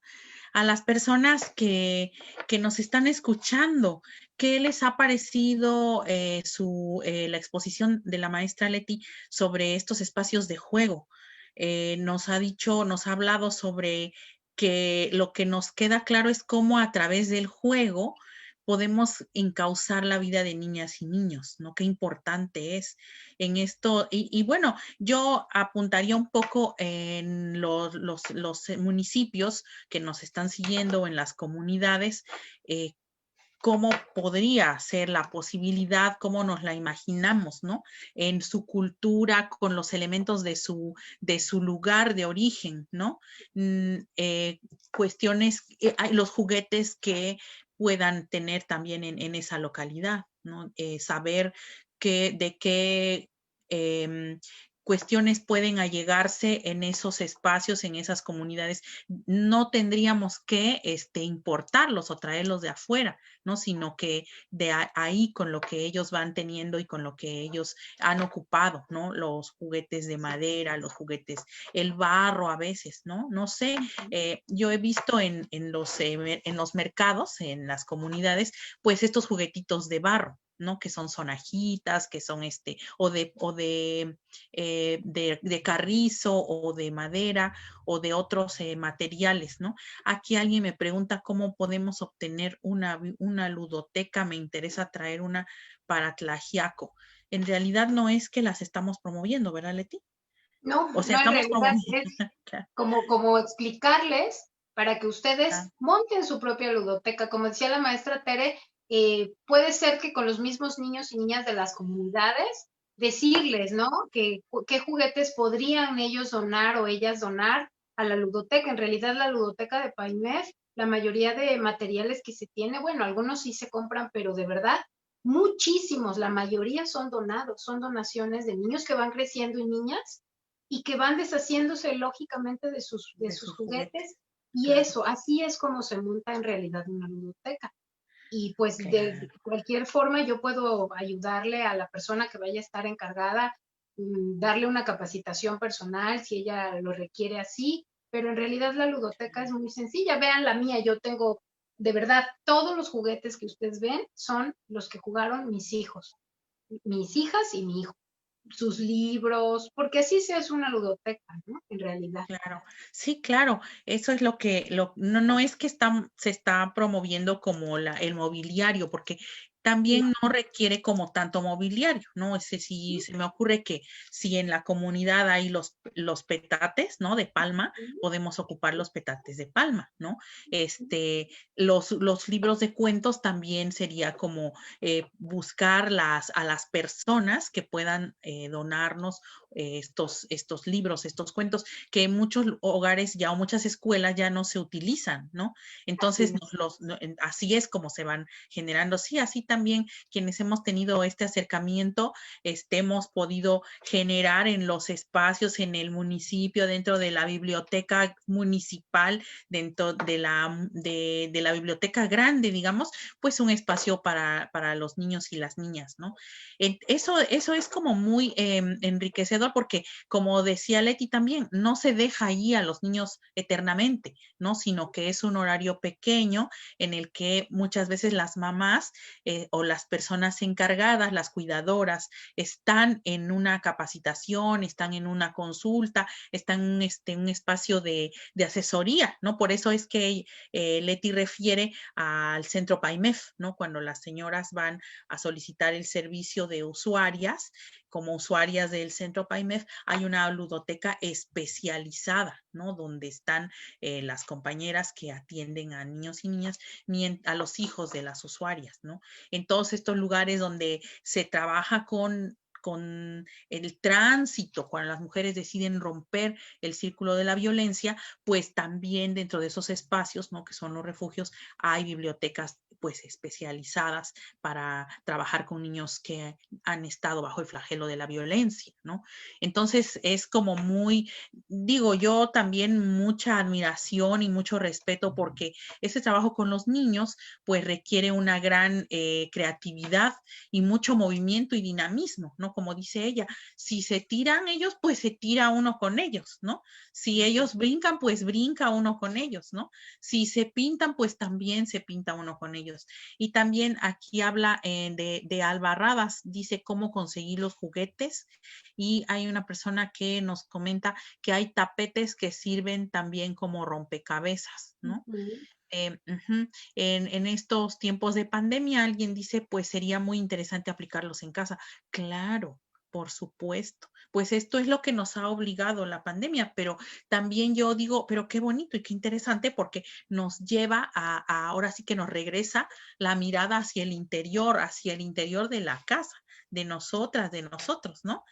A las personas que nos están escuchando, ¿qué les ha parecido la exposición de la maestra Leti sobre estos espacios de juego? Nos ha hablado sobre que lo que nos queda claro es cómo a través del juego podemos encauzar la vida de niñas y niños, ¿no? Qué importante es en esto. Y bueno, yo apuntaría un poco en los municipios que nos están siguiendo, en las comunidades, cómo podría ser la posibilidad, cómo nos la imaginamos, ¿no? En su cultura, con los elementos de su lugar de origen, ¿no? Cuestiones, los juguetes que puedan tener también en esa localidad, ¿no? Saber de qué cuestiones pueden allegarse en esos espacios, en esas comunidades. No tendríamos que importarlos o traerlos de afuera, ¿no? Sino que de ahí, con lo que ellos van teniendo y con lo que ellos han ocupado, ¿no? Los juguetes de madera, los juguetes, el barro a veces, ¿no? No sé, yo he visto en los mercados, en las comunidades, pues estos juguetitos de barro, ¿no? Que son sonajitas, que son de carrizo o de madera o de otros materiales, ¿no? Aquí alguien me pregunta cómo podemos obtener una ludoteca, me interesa traer una para Tlaxiaco. En realidad no es que las estamos promoviendo, ¿verdad, Leti? No, O sea, no, en estamos realidad promoviendo. es Claro, como explicarles para que claro, ustedes monten su propia ludoteca. Como decía la maestra Tere, puede ser que con los mismos niños y niñas de las comunidades, decirles, ¿no? Qué juguetes podrían ellos donar o ellas donar a la ludoteca. En realidad, la ludoteca de PAIMEF, la mayoría de materiales que se tiene, bueno, algunos sí se compran, pero de verdad, muchísimos, la mayoría son donados, son donaciones de niños que van creciendo y niñas y que van deshaciéndose lógicamente de de sus sus juguetes. juguetes. Y Claro, eso, así es como se monta en realidad una ludoteca. Y pues de claro. cualquier forma yo puedo ayudarle a la persona que vaya a estar encargada, darle una capacitación personal si ella lo requiere así, pero en realidad la ludoteca es muy sencilla. Vean la mía, yo tengo de verdad todos los juguetes que ustedes ven son los que jugaron mis hijos, mis hijas y mi hijo, sus libros, porque así se hace una ludoteca, ¿no? En realidad. Claro, sí, claro, eso es no es que se está promoviendo como el mobiliario, porque también no requiere como tanto mobiliario, ¿no? Si se me ocurre que si en la comunidad hay los petates, ¿no? De palma, podemos ocupar los petates de palma, ¿no? Los libros de cuentos también sería como buscar a las personas que puedan donarnos estos libros, estos cuentos que en muchos hogares ya o muchas escuelas ya no se utilizan, ¿no? Entonces, así es como se van generando. Sí, así también quienes hemos tenido este acercamiento, hemos podido generar en los espacios, en el municipio, dentro de la biblioteca municipal, dentro de la biblioteca grande, digamos, pues un espacio para los niños y las niñas, ¿no? Eso es como muy enriquecedor porque, como decía Leti también, no se deja ahí a los niños eternamente, ¿no? Sino que es un horario pequeño en el que muchas veces las mamás o las personas encargadas, las cuidadoras, están en una capacitación, están en una consulta, están en un espacio de asesoría, ¿no? Por eso es que Leti refiere al centro PAIMEF, ¿no? Cuando las señoras van a solicitar el servicio de usuarias, como usuarias del centro PAIMEF, hay una ludoteca especializada, ¿no? Donde están las compañeras que atienden a niños y niñas, a los hijos de las usuarias, ¿no? En todos estos lugares donde se trabaja con el tránsito, cuando las mujeres deciden romper el círculo de la violencia, pues también dentro de esos espacios, ¿no? Que son los refugios, hay bibliotecas pues especializadas para trabajar con niños que han estado bajo el flagelo de la violencia, ¿no? Entonces es como digo yo también mucha admiración y mucho respeto porque ese trabajo con los niños pues requiere una gran creatividad y mucho movimiento y dinamismo, ¿no? Como dice ella, si se tiran ellos, pues se tira uno con ellos, ¿no? Si ellos brincan, pues brinca uno con ellos, ¿no? Si se pintan, pues también se pinta uno con ellos. Y también aquí habla de Albarradas, dice cómo conseguir los juguetes y hay una persona que nos comenta que hay tapetes que sirven también como rompecabezas, ¿no? En estos tiempos de pandemia, alguien dice, pues sería muy interesante aplicarlos en casa. Claro, por supuesto. Pues esto es lo que nos ha obligado la pandemia, pero también yo digo, pero qué bonito y qué interesante porque nos lleva ahora sí que nos regresa la mirada hacia el interior de la casa, de nosotras, de nosotros, ¿no?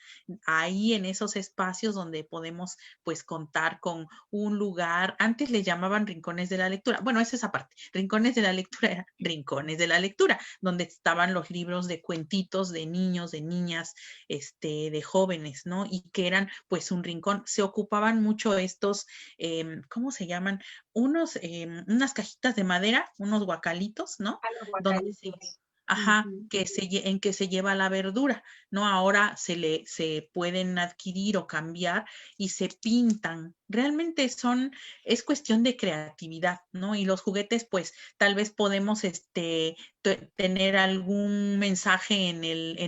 Ahí en esos espacios donde podemos pues contar con un lugar, antes le llamaban rincones de la lectura, bueno, es esa parte, rincones de la lectura era rincones de la lectura, donde estaban los libros de cuentitos de niños, de niñas, de jóvenes, ¿no? Y que eran pues un rincón, se ocupaban mucho estos, ¿cómo se llaman? Unas cajitas de madera, unos guacalitos, ¿no? A los Donde guacalitos. ajá, en que se lleva la verdura, ¿no? Ahora se pueden adquirir o cambiar y se pintan realmente es cuestión de creatividad, ¿no? Y los juguetes, pues, tal vez podemos tener algún mensaje en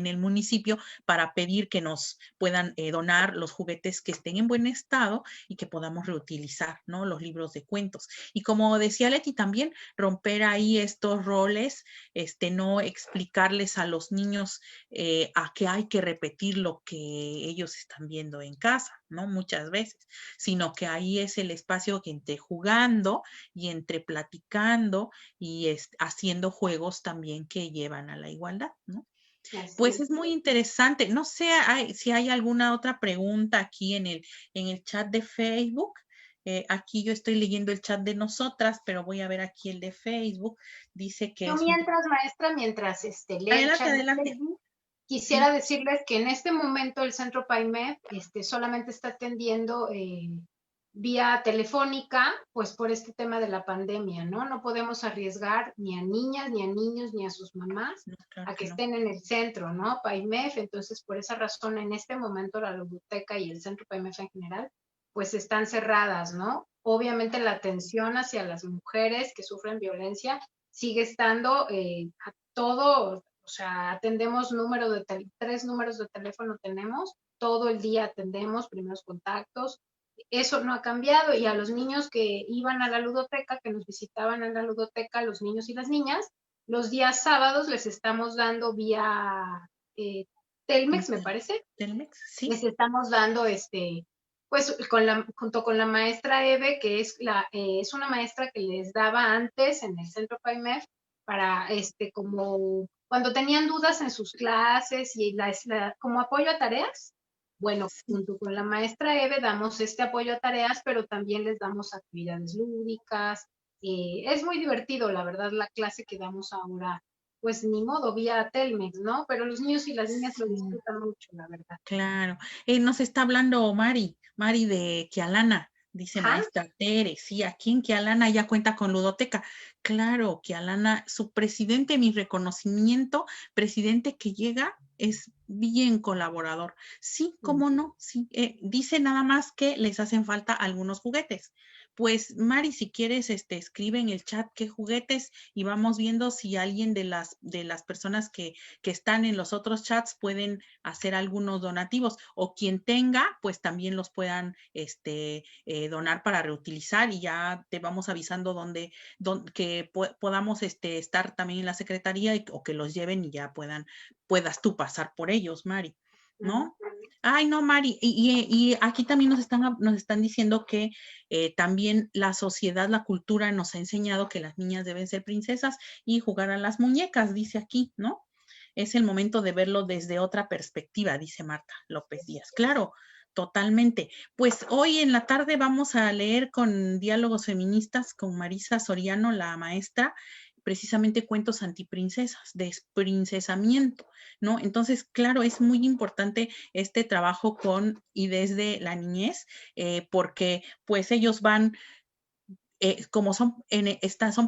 el municipio para pedir que nos puedan donar los juguetes que estén en buen estado y que podamos reutilizar, ¿no? Los libros de cuentos. Y como decía Leti, también romper ahí estos roles, no explicarles a los niños a que hay que repetir lo que ellos están viendo en casa, ¿no? Muchas veces, sino que ahí es el espacio que entre jugando y entre platicando y haciendo juegos también que llevan a la igualdad, ¿no? Pues es muy interesante. No sé si hay alguna otra pregunta aquí en el chat de Facebook. Aquí yo estoy leyendo el chat de nosotras, pero voy a ver aquí el de Facebook. Dice que Yo es... mientras, maestra, mientras lee el Adelante, chat de adelante. Facebook, quisiera Sí. decirles que en este momento el Centro PAIMED solamente está atendiendo vía telefónica, pues por este tema de la pandemia, ¿no? No podemos arriesgar ni a niñas, ni a niños, ni a sus mamás No, claro a que que no. estén en el centro, ¿no? PAIMEF, entonces por esa razón en este momento la biblioteca y el Centro PAIMEF en general, pues están cerradas, ¿no? Obviamente la atención hacia las mujeres que sufren violencia sigue estando a todo, o sea, atendemos 3 números de teléfono tenemos, todo el día atendemos primeros contactos, eso no ha cambiado y a los niños que iban a la ludoteca, que nos visitaban en la ludoteca, los niños y las niñas, los días sábados les estamos dando vía Telmex, me parece. Telmex, sí. Les estamos dando pues junto con la maestra Eve, que es una maestra que les daba antes en el centro PAIMEF para como cuando tenían dudas en sus clases y como apoyo a tareas. Bueno, junto con la maestra Eve damos este apoyo a tareas, pero también les damos actividades lúdicas. Es muy divertido, la verdad, la clase que damos ahora. Pues ni modo, vía Telmex, ¿no? Pero los niños y las niñas lo disfrutan mucho, la verdad. Claro. Nos está hablando Mari de Kialana, dice maestra Tere. Sí, aquí en Kialana ya cuenta con ludoteca. Claro, Kialana, su presidente, mi reconocimiento, presidente que llega es bien colaborador. Sí, cómo no, sí. Dice nada más que les hacen falta algunos juguetes. Pues Mari, si quieres, escribe en el chat qué juguetes y vamos viendo si alguien de las personas que están en los otros chats pueden hacer algunos donativos o quien tenga, pues también los puedan donar para reutilizar y ya te vamos avisando dónde que podamos estar también en la secretaría o que los lleven y ya puedas tú pasar por ellos, Mari, ¿no? Ay, no, Mari, y aquí también nos están diciendo que también la sociedad, la cultura nos ha enseñado que las niñas deben ser princesas y jugar a las muñecas, dice aquí, ¿no? Es el momento de verlo desde otra perspectiva, dice Marta López Díaz. Claro, totalmente. Pues hoy en la tarde vamos a leer con Diálogos Feministas con Marisa Soriano, la maestra, precisamente cuentos antiprincesas, desprincesamiento, ¿no? Entonces, claro, es muy importante este trabajo con y desde la niñez, porque pues ellos van, como son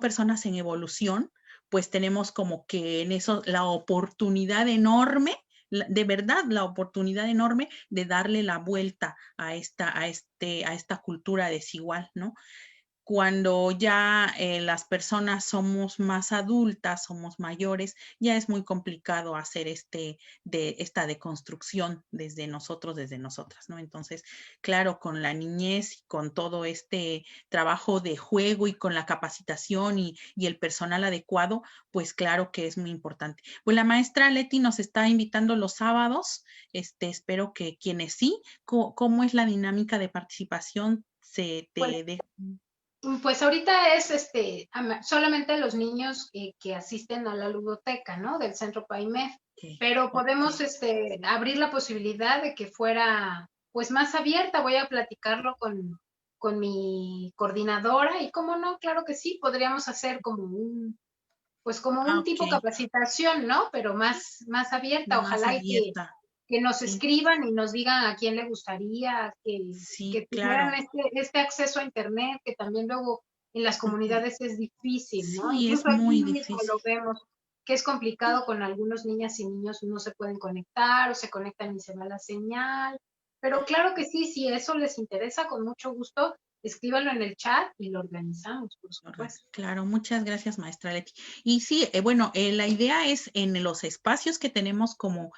personas en evolución, pues tenemos como que en eso la oportunidad enorme, de verdad, la oportunidad enorme de darle la vuelta a esta cultura desigual, ¿no? Cuando ya las personas somos más adultas, somos mayores, ya es muy complicado hacer esta deconstrucción desde nosotros, desde nosotras, ¿no? Entonces, claro, con la niñez y con todo este trabajo de juego y con la capacitación y el personal adecuado, pues claro que es muy importante. Pues la maestra Leti nos está invitando los sábados, espero que quienes sí, ¿cómo es la dinámica de participación? Pues ahorita es solamente los niños que asisten a la ludoteca, ¿no? Del centro PAIMEF, pero podemos abrir la posibilidad de que fuera pues más abierta. Voy a platicarlo con mi coordinadora y cómo no, claro que sí, podríamos hacer como un tipo capacitación, ¿no? Pero más abierta, más ojalá abierta. Que nos escriban y nos digan a quién le gustaría que tuvieran este acceso a internet, que también luego en las comunidades es difícil, ¿no? Sí, Incluso es muy aquí mismo difícil. lo vemos, que es complicado con algunos niñas y niños no se pueden conectar o se conectan y se va la señal. Pero claro que sí, si eso les interesa, con mucho gusto, escríbanlo en el chat y lo organizamos, por supuesto. Claro, muchas gracias, maestra Leti. Y sí, bueno, la idea es en los espacios que tenemos como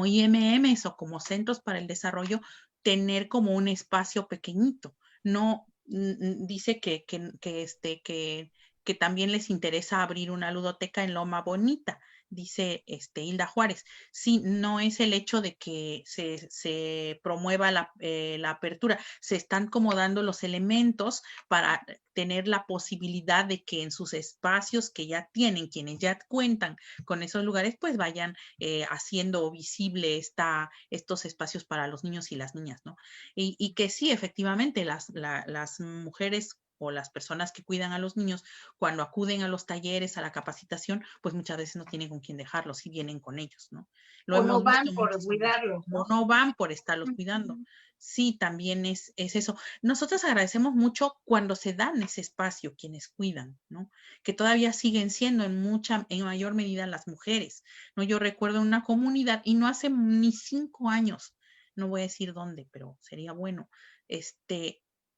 IMMs o como centros para el desarrollo, tener como un espacio pequeñito. No dice que también les interesa abrir una ludoteca en Loma Bonita, dice Hilda Juárez. Sí, no es el hecho de que se promueva la apertura, se están como dando los elementos para tener la posibilidad de que en sus espacios que ya tienen, quienes ya cuentan con esos lugares, pues vayan haciendo visible estos espacios para los niños y las niñas, ¿no? Y que sí, efectivamente, las mujeres o las personas que cuidan a los niños, cuando acuden a los talleres, a la capacitación, pues muchas veces no tienen con quién dejarlos y vienen con ellos, ¿no? Lo o no hemos van visto por muchos cuidarlos, ¿no? o no van por estarlos cuidando. Sí, también es eso. Nosotros agradecemos mucho cuando se dan ese espacio quienes cuidan, ¿no? Que todavía siguen siendo en mayor medida las mujeres, ¿no? Yo recuerdo una comunidad y no hace ni 5 años, no voy a decir dónde, pero sería bueno,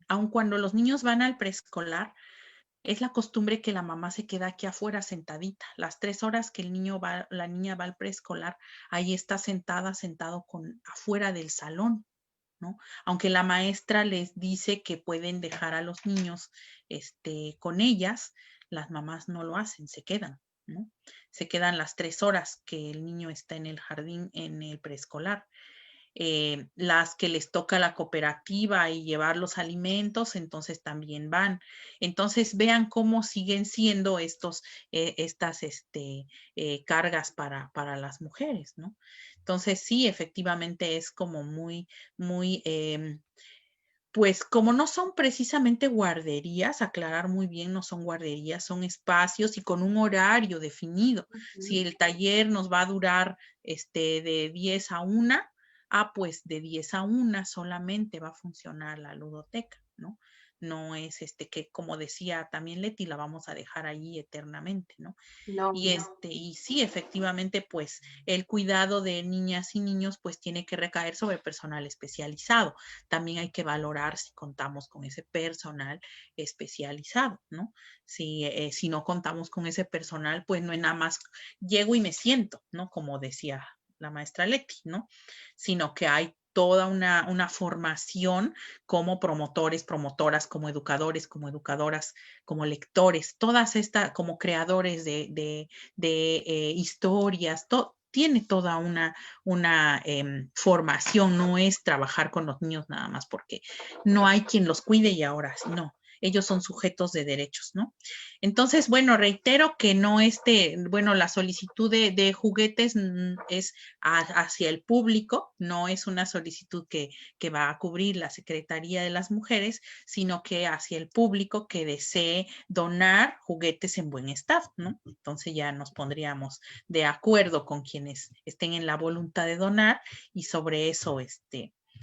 aun cuando los niños van al preescolar, es la costumbre que la mamá se queda aquí afuera sentadita. Las 3 horas que la niña va al preescolar, ahí está sentado afuera del salón, ¿no? Aunque la maestra les dice que pueden dejar a los niños con ellas, las mamás no lo hacen, se quedan, ¿no? Se quedan las 3 horas que el niño está en el jardín, en el preescolar. Las que les toca la cooperativa y llevar los alimentos, entonces también van. Entonces vean cómo siguen siendo estas cargas para las mujeres, ¿no? Entonces sí, efectivamente es como muy, muy, pues como no son precisamente guarderías, aclarar muy bien, no son guarderías, son espacios y con un horario definido. Si el taller nos va a durar de 10 a 1, pues de 10 a 1 solamente va a funcionar la ludoteca, ¿no? No es que, como decía también Leti, la vamos a dejar allí eternamente, ¿no? No, Y sí, efectivamente, pues el cuidado de niñas y niños pues tiene que recaer sobre personal especializado. También hay que valorar si contamos con ese personal especializado, ¿no? Si no contamos con ese personal, pues no es nada más llego y me siento, ¿no? Como decía la maestra Leti, ¿no? Sino que hay toda una formación como promotores, promotoras, como educadores, como educadoras, como lectores, todas estas, como creadores de historias, tiene toda una formación, no es trabajar con los niños nada más porque no hay quien los cuide y ahora sí, no. Ellos son sujetos de derechos, ¿no? Entonces, bueno, reitero que no la solicitud de juguetes es hacia el público, no es una solicitud que va a cubrir la Secretaría de las Mujeres, sino que hacia el público que desee donar juguetes en buen estado, ¿no? Entonces ya nos pondríamos de acuerdo con quienes estén en la voluntad de donar y sobre eso,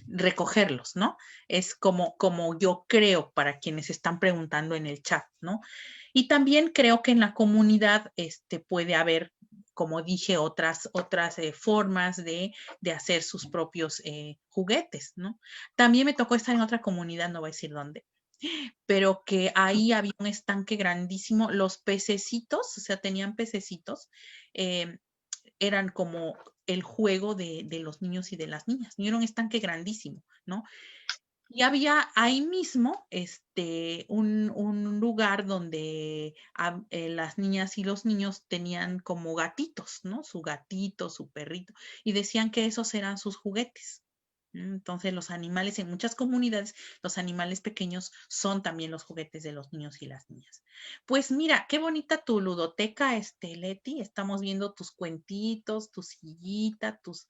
recogerlos, ¿no? Es como yo creo para quienes están preguntando en el chat, ¿no? Y también creo que en la comunidad puede haber, como dije, otras formas de hacer sus propios juguetes, ¿no? También me tocó estar en otra comunidad, no voy a decir dónde, pero que ahí había un estanque grandísimo, los pececitos, o sea, tenían pececitos, eran como el juego de los niños y de las niñas, y era un estanque grandísimo, ¿no? Y había ahí mismo un lugar donde las niñas y los niños tenían como gatitos, ¿no? Su gatito, su perrito, y decían que esos eran sus juguetes. Entonces los animales, en muchas comunidades, los animales pequeños son también los juguetes de los niños y las niñas. Pues mira, qué bonita tu ludoteca, Leti. Estamos viendo tus cuentitos, tu sillita, tus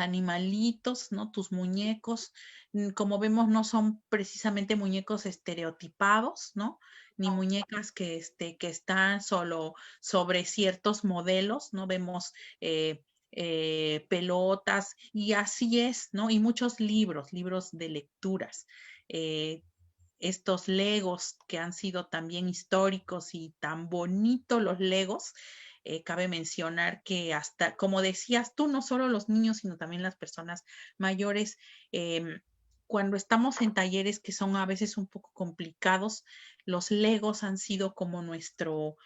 animalitos, ¿no? Tus muñecos. Como vemos, no son precisamente muñecos estereotipados, ¿no? Ni muñecas que están solo sobre ciertos modelos, ¿no? Vemos pelotas y así es, ¿no? Y muchos libros de lecturas. Estos legos que han sido también históricos y tan bonitos los legos, cabe mencionar que hasta, como decías tú, no solo los niños, sino también las personas mayores, cuando estamos en talleres que son a veces un poco complicados, los Legos han sido como nuestro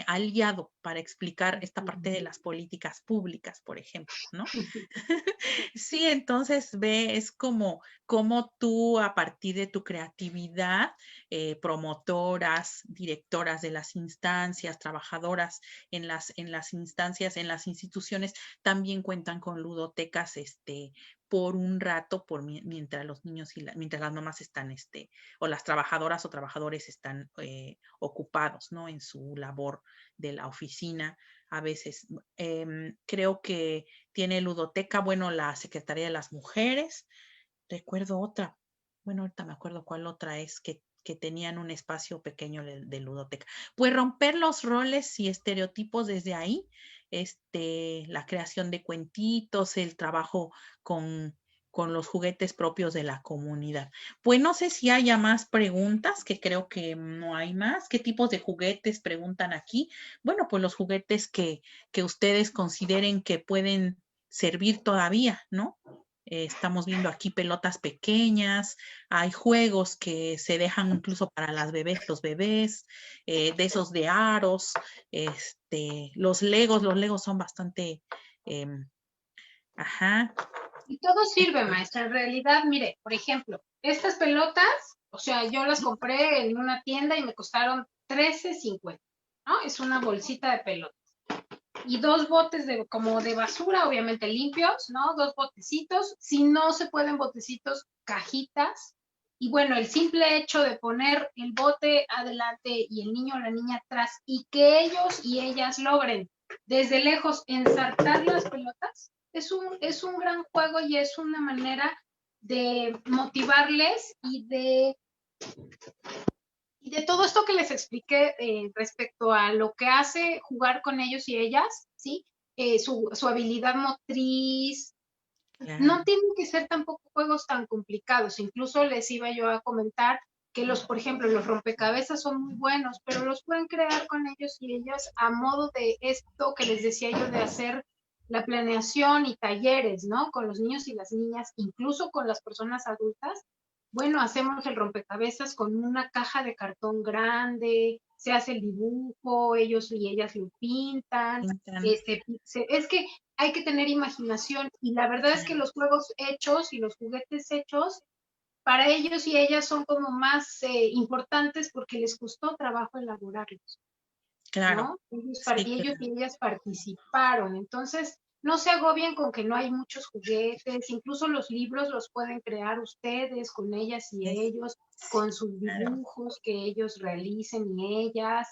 aliado para explicar esta parte de las políticas públicas, por ejemplo, ¿no? Sí, entonces es como tú a partir de tu creatividad, promotoras, directoras de las instancias, trabajadoras en las instancias, en las instituciones, también cuentan con ludotecas, por un rato, mientras los niños y mientras las mamás están, o las trabajadoras o trabajadores están ocupados, ¿no? En su labor de la oficina. A veces creo que tiene ludoteca, bueno, la Secretaría de las Mujeres. Recuerdo otra, bueno, ahorita me acuerdo cuál otra es, que tenían un espacio pequeño de ludoteca. Pues romper los roles y estereotipos desde ahí, la creación de cuentitos, el trabajo con los juguetes propios de la comunidad. Pues no sé si haya más preguntas, que creo que no hay más. ¿Qué tipos de juguetes preguntan aquí? Bueno, pues los juguetes que ustedes consideren que pueden servir todavía, ¿no? Estamos viendo aquí pelotas pequeñas, hay juegos que se dejan incluso para los bebés, de esos de aros, los Legos son bastante, ajá. Y todo sirve, maestra. En realidad, mire, por ejemplo, estas pelotas, o sea, yo las compré en una tienda y me costaron $13.50, ¿no? Es una bolsita de pelotas. Y 2 botes como de basura, obviamente limpios, ¿no? 2 botecitos. Si no se pueden botecitos, cajitas. Y bueno, el simple hecho de poner el bote adelante y el niño o la niña atrás y que ellos y ellas logren desde lejos ensartar las pelotas, es un gran juego y es una manera de motivarles y de todo esto que les expliqué respecto a lo que hace jugar con ellos y ellas, ¿sí? Su habilidad motriz. Claro. No tienen que ser tampoco juegos tan complicados. Incluso les iba yo a comentar que por ejemplo, los rompecabezas son muy buenos, pero los pueden crear con ellos y ellas a modo de esto que les decía yo de hacer la planeación y talleres, ¿no? Con los niños y las niñas, incluso con las personas adultas. Bueno, hacemos el rompecabezas con una caja de cartón grande, se hace el dibujo, ellos y ellas lo pintan. Es que hay que tener imaginación y la verdad es que los juegos hechos y los juguetes hechos para ellos y ellas son como más importantes porque les costó trabajo elaborarlos, Claro. ¿no? Sí, Ellos claro. y ellas participaron, entonces no se agobien con que no hay muchos juguetes, incluso los libros los pueden crear ustedes con ellas y ellos, con sus dibujos que ellos realicen y ellas,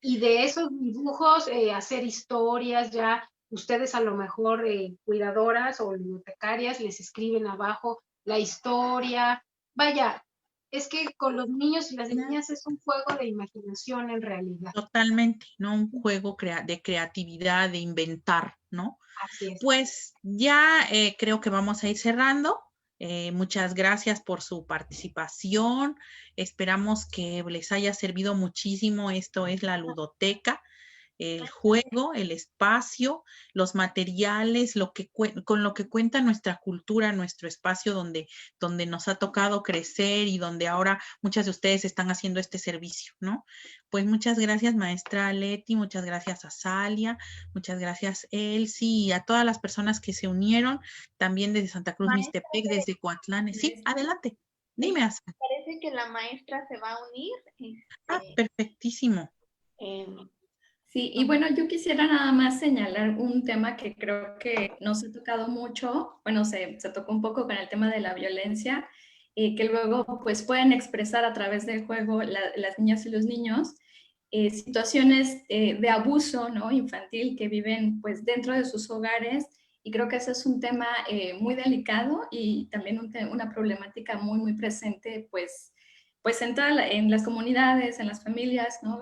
y de esos dibujos hacer historias ya. Ustedes a lo mejor cuidadoras o bibliotecarias les escriben abajo la historia. Vaya, es que con los niños y las niñas es un juego de imaginación en realidad. Totalmente, ¿no? Un juego de creatividad, de inventar, ¿no? Así es. Pues ya creo que vamos a ir cerrando. Muchas gracias por su participación. Esperamos que les haya servido muchísimo. Esto es la ludoteca, el juego, el espacio, los materiales, con lo que cuenta nuestra cultura, nuestro espacio donde nos ha tocado crecer y donde ahora muchas de ustedes están haciendo este servicio, ¿no? Pues muchas gracias, maestra Leti, muchas gracias a Salia, muchas gracias, Elsie, y a todas las personas que se unieron, también desde Santa Cruz, Mixtepec, desde Coatlán. Sí, adelante. Dime, Asa. Parece que la maestra se va a unir. Perfectísimo. Sí, y bueno, yo quisiera nada más señalar un tema que creo que no se ha tocado mucho, bueno, se tocó un poco con el tema de la violencia, que luego pues pueden expresar a través del juego las niñas y los niños situaciones de abuso, ¿no? Infantil que viven pues dentro de sus hogares, y creo que ese es un tema muy delicado y también una problemática muy, muy presente pues en las comunidades, en las familias, ¿no?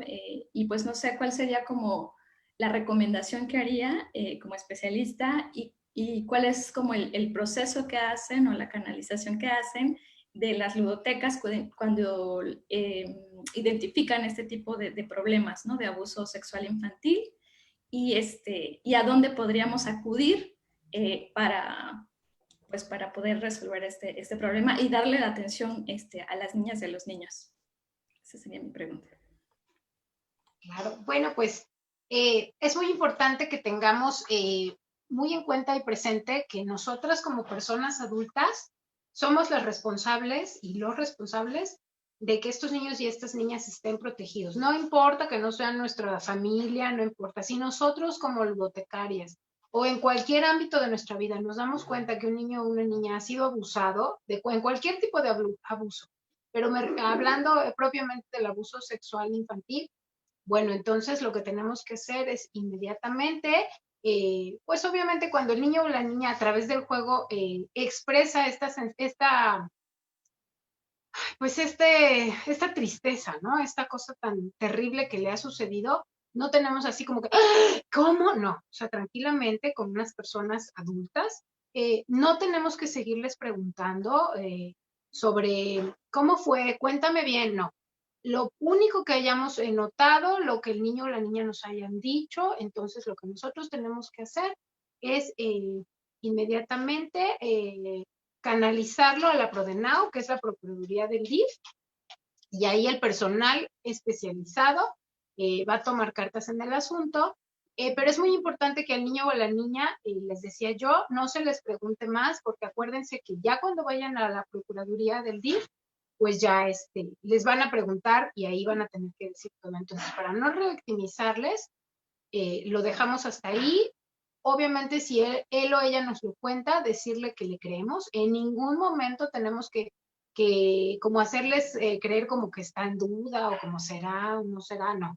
Y pues no sé cuál sería como la recomendación que haría como especialista y cuál es como el proceso que hacen o la canalización que hacen de las ludotecas cuando identifican este tipo de problemas, ¿no? De abuso sexual infantil. y a dónde podríamos acudir para poder resolver este problema y darle la atención a las niñas y a los niños. Esa sería mi pregunta. Claro, bueno, pues es muy importante que tengamos muy en cuenta y presente que nosotras como personas adultas somos las responsables y los responsables de que estos niños y estas niñas estén protegidos. No importa que no sean nuestra familia, no importa. Si nosotros como ludotecarias o en cualquier ámbito de nuestra vida nos damos cuenta que un niño o una niña ha sido abusado en cualquier tipo de abuso, pero hablando propiamente del abuso sexual infantil, bueno, entonces lo que tenemos que hacer es inmediatamente, pues obviamente cuando el niño o la niña a través del juego expresa esta tristeza, ¿no? Esta cosa tan terrible que le ha sucedido, no tenemos así como que, ¿cómo? No, o sea, tranquilamente con unas personas adultas, no tenemos que seguirles preguntando sobre cómo fue, cuéntame bien, no. Lo único que hayamos notado, lo que el niño o la niña nos hayan dicho, entonces lo que nosotros tenemos que hacer es inmediatamente canalizarlo a la Prodenau, que es la Procuraduría del DIF, y ahí el personal especializado va a tomar cartas en el asunto, pero es muy importante que al niño o a la niña, les decía yo, no se les pregunte más, porque acuérdense que ya cuando vayan a la Procuraduría del DIF, pues ya les van a preguntar y ahí van a tener que decir todo. Entonces, para no revictimizarles, lo dejamos hasta ahí. Obviamente, si él o ella nos lo cuenta, decirle que le creemos. En ningún momento tenemos que como hacerles creer como que está en duda o como será o no será, no.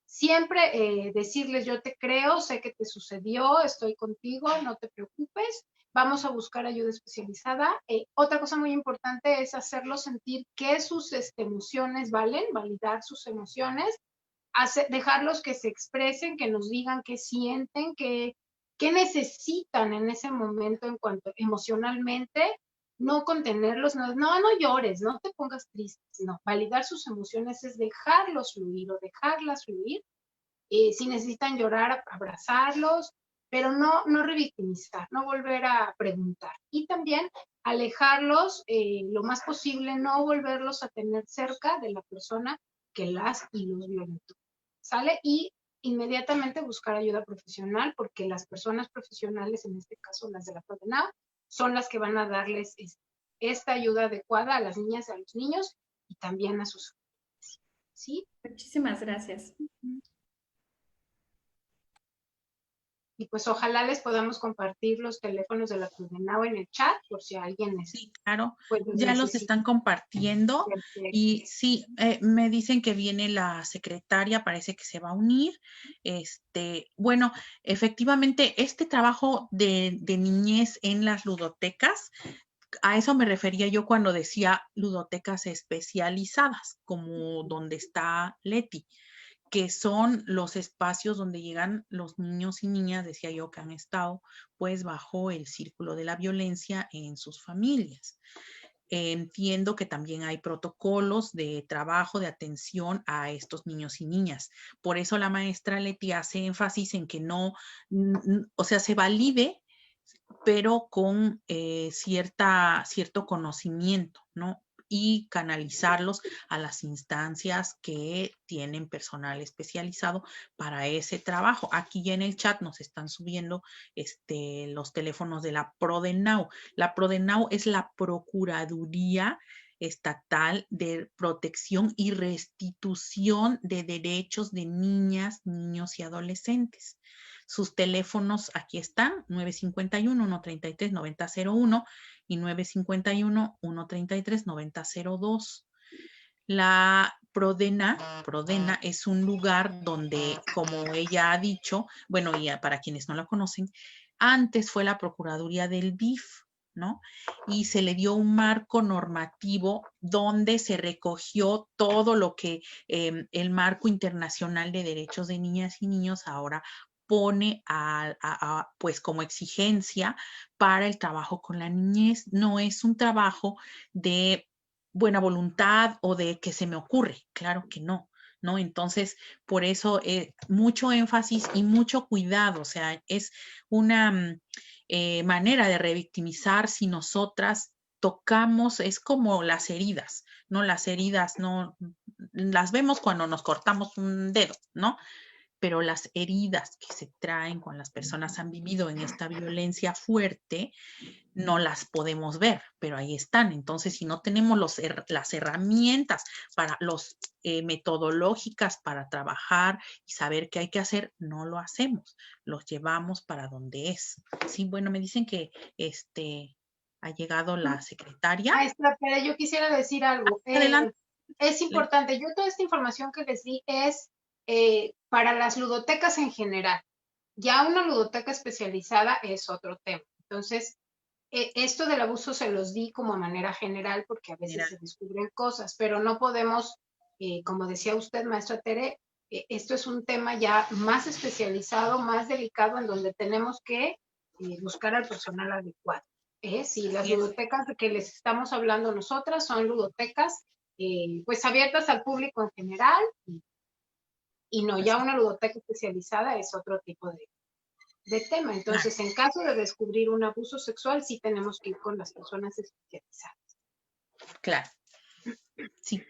Siempre decirles, yo te creo, sé que te sucedió, estoy contigo, no te preocupes, vamos a buscar ayuda especializada. Otra cosa muy importante es hacerlos sentir que sus emociones valen, validar sus emociones, dejarlos que se expresen, que nos digan qué sienten, qué necesitan en ese momento en cuanto emocionalmente, no contenerlos, no llores, no te pongas triste, no, validar sus emociones es dejarlos fluir o dejarlas fluir. Si necesitan llorar, abrazarlos, pero no revictimizar, no volver a preguntar. Y también alejarlos lo más posible, no volverlos a tener cerca de la persona que las y los violentó. ¿Sale? Y inmediatamente buscar ayuda profesional, porque las personas profesionales, en este caso las de la Prodenau, son las que van a darles esta ayuda adecuada a las niñas y a los niños y también a sus familias. ¿Sí? Muchísimas gracias. Y pues ojalá les podamos compartir los teléfonos de la Prodenau en el chat, por si alguien Sí, claro, pues, ya los están compartiendo. Perfecto. Y sí, me dicen que viene la secretaria, parece que se va a unir. Bueno, efectivamente, este trabajo de niñez en las ludotecas, a eso me refería yo cuando decía ludotecas especializadas, como donde está Leti, que son los espacios donde llegan los niños y niñas, decía yo, que han estado pues bajo el círculo de la violencia en sus familias. Entiendo que también hay protocolos de trabajo, de atención a estos niños y niñas. Por eso la maestra Leti hace énfasis en que no, o sea, se valide, pero con cierto conocimiento, ¿no? Y canalizarlos a las instancias que tienen personal especializado para ese trabajo. Aquí ya en el chat nos están subiendo los teléfonos de la Prodenau. La Prodenau es la Procuraduría Estatal de Protección y Restitución de Derechos de Niñas, Niños y Adolescentes. Sus teléfonos aquí están, 951-133-9001 y 951-133-9002. La Prodena es un lugar donde, como ella ha dicho, bueno, y para quienes no la conocen, antes fue la Procuraduría del DIF, ¿no? Y se le dio un marco normativo donde se recogió todo lo que el marco internacional de derechos de niñas y niños ahora pone pues como exigencia para el trabajo con la niñez. No es un trabajo de buena voluntad o de que se me ocurre, claro que no. ¿no? Entonces, por eso mucho énfasis y mucho cuidado, o sea, es una manera de revictimizar si nosotras tocamos, es como las heridas, ¿no? Las heridas no las vemos cuando nos cortamos un dedo, ¿no? Pero las heridas que se traen cuando las personas han vivido en esta violencia fuerte, no las podemos ver, pero ahí están. Entonces, si no tenemos las herramientas para metodológicas para trabajar y saber qué hay que hacer, no lo hacemos, los llevamos para donde es. Sí, bueno, me dicen que ha llegado la secretaria. Maestra, pero yo quisiera decir algo. Adelante. Es importante, yo toda esta información que les di es para las ludotecas en general. Ya una ludoteca especializada es otro tema. Entonces, esto del abuso se los di como a manera general porque a veces se descubren cosas, pero no podemos, como decía usted, maestra Tere, esto es un tema ya más especializado, más delicado, en donde tenemos que buscar al personal adecuado. Sí, las ludotecas de que les estamos hablando nosotras son ludotecas pues abiertas al público en general y no, ya una ludoteca especializada es otro tipo de tema. Entonces, en caso de descubrir un abuso sexual, sí tenemos que ir con las personas especializadas. Claro. Sí.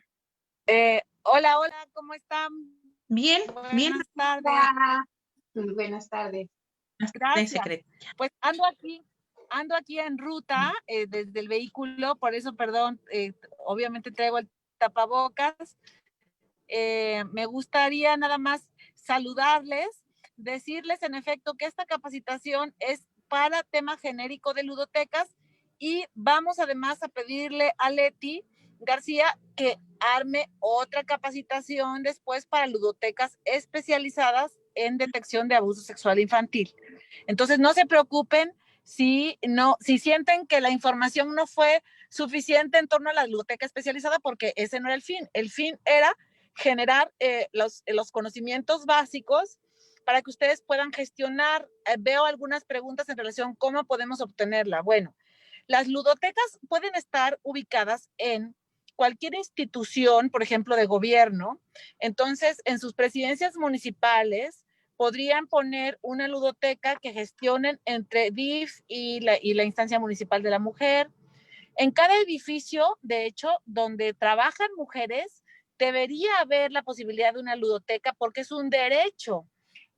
Hola, ¿cómo están? Bien, bien. Buenas tardes. Muy buenas tardes. Gracias. Pues ando aquí en ruta desde el vehículo, por eso, perdón, obviamente traigo el tapabocas. Me gustaría nada más saludarles, decirles en efecto que esta capacitación es para tema genérico de ludotecas y vamos además a pedirle a Leti García que arme otra capacitación después para ludotecas especializadas en detección de abuso sexual infantil. Entonces no se preocupen si sienten que la información no fue suficiente en torno a la ludoteca especializada, porque ese no era el fin. El fin era generar los conocimientos básicos para que ustedes puedan gestionar. Veo algunas preguntas en relación a cómo podemos obtenerla. Bueno, las ludotecas pueden estar ubicadas en cualquier institución, por ejemplo, de gobierno. Entonces, en sus presidencias municipales podrían poner una ludoteca que gestionen entre DIF y la instancia municipal de la mujer. En cada edificio, de hecho, donde trabajan mujeres, debería haber la posibilidad de una ludoteca porque es un derecho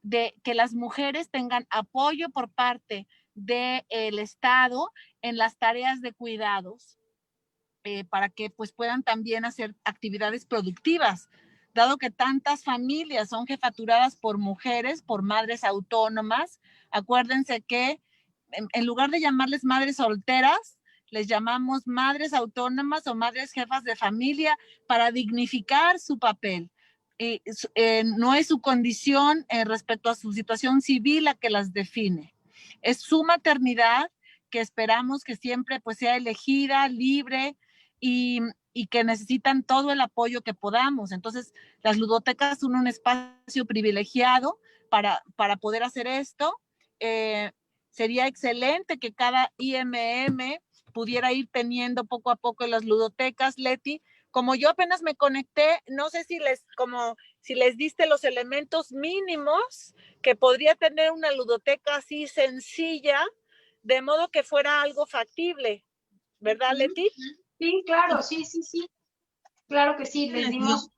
de que las mujeres tengan apoyo por parte del Estado en las tareas de cuidados para que pues puedan también hacer actividades productivas, dado que tantas familias son jefaturadas por mujeres, por madres autónomas. Acuérdense que en lugar de llamarles madres solteras, les llamamos madres autónomas o madres jefas de familia para dignificar su papel. No es su condición respecto a su situación civil la que las define. Es su maternidad que esperamos que siempre pues sea elegida, libre y que necesitan todo el apoyo que podamos. Entonces, las ludotecas son un espacio privilegiado para poder hacer esto. Sería excelente que cada IMM pudiera ir teniendo poco a poco las ludotecas. Leti, como yo apenas me conecté, no sé si les diste los elementos mínimos que podría tener una ludoteca así sencilla, de modo que fuera algo factible, ¿verdad, Leti? Sí, claro, sí. Claro que sí, les dimos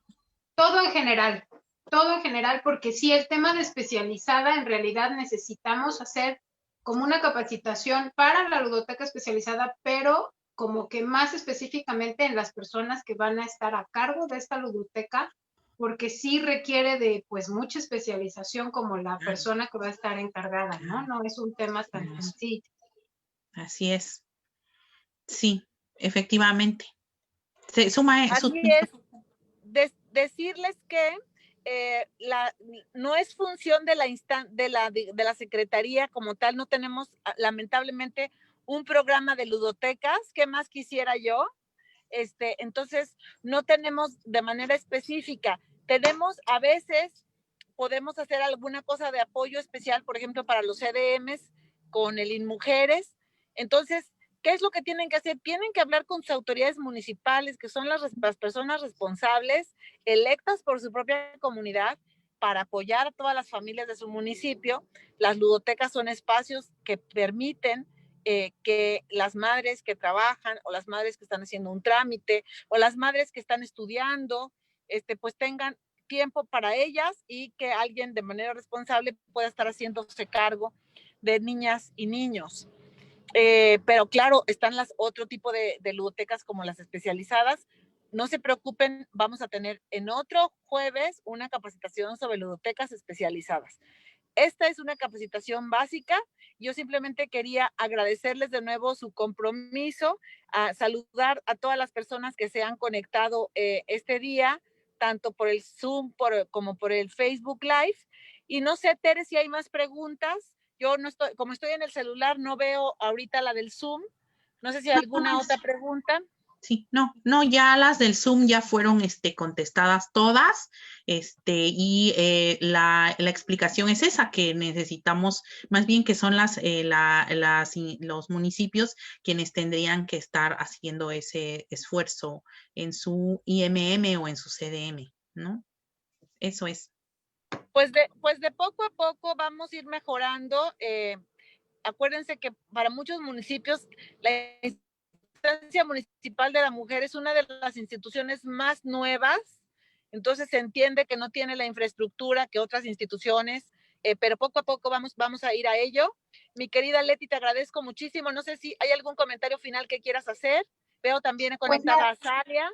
todo en general, porque sí, el tema de especializada, en realidad necesitamos hacer como una capacitación para la ludoteca especializada, pero como que más específicamente en las personas que van a estar a cargo de esta ludoteca, porque sí requiere de pues mucha especialización como la persona que va a estar encargada, ¿no? No es un tema tan sencillo. Así es. Sí, efectivamente. Se suma Así es. Decirles que no es función de la Secretaría como tal, no tenemos lamentablemente un programa de ludotecas, ¿qué más quisiera yo? Entonces, no tenemos de manera específica, tenemos a veces, podemos hacer alguna cosa de apoyo especial, por ejemplo, para los CDMs con el INMujeres. Entonces, ¿qué es lo que tienen que hacer? Tienen que hablar con sus autoridades municipales, que son las personas responsables, electas por su propia comunidad, para apoyar a todas las familias de su municipio. Las ludotecas son espacios que permiten que las madres que trabajan, o las madres que están haciendo un trámite, o las madres que están estudiando, pues tengan tiempo para ellas, y que alguien de manera responsable pueda estar haciéndose cargo de niñas y niños. Pero claro, están las otro tipo de ludotecas como las especializadas. No se preocupen, vamos a tener en otro jueves una capacitación sobre ludotecas especializadas. Esta es una capacitación básica. Yo simplemente quería agradecerles de nuevo su compromiso, a saludar a todas las personas que se han conectado este día, tanto por el Zoom como por el Facebook Live. Y no sé, Tere, si hay más preguntas. Yo no estoy, como estoy en el celular, no veo ahorita la del Zoom. No sé si hay alguna otra pregunta. Sí, no, ya las del Zoom ya fueron contestadas todas, y la explicación es esa, que necesitamos, más bien que son los municipios quienes tendrían que estar haciendo ese esfuerzo en su IMM o en su CDM, ¿no? Eso es. Pues de poco a poco vamos a ir mejorando. Acuérdense que para muchos municipios la Instancia Municipal de la Mujer es una de las instituciones más nuevas, entonces se entiende que no tiene la infraestructura que otras instituciones, pero poco a poco vamos a ir a ello. Mi querida Leti, te agradezco muchísimo. No sé si hay algún comentario final que quieras hacer. Veo también conectada a Salia.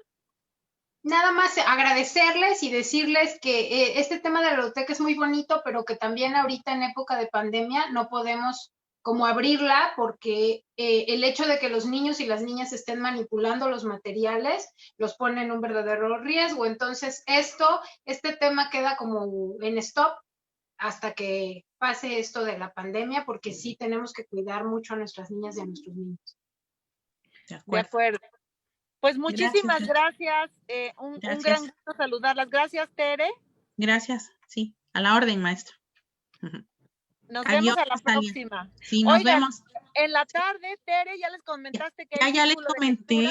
Nada más agradecerles y decirles que este tema de la ludoteca es muy bonito, pero que también ahorita en época de pandemia no podemos como abrirla, porque el hecho de que los niños y las niñas estén manipulando los materiales los pone en un verdadero riesgo. Entonces este tema queda como en stop hasta que pase esto de la pandemia, porque sí tenemos que cuidar mucho a nuestras niñas y a nuestros niños. De acuerdo. Pues muchísimas gracias. Un gran gusto saludarlas. Gracias, Tere. Gracias, sí. A la orden, maestra. Nos vemos a la próxima. Sí, nos vemos. En la tarde, Tere, ya les comentaste que ya les comenté.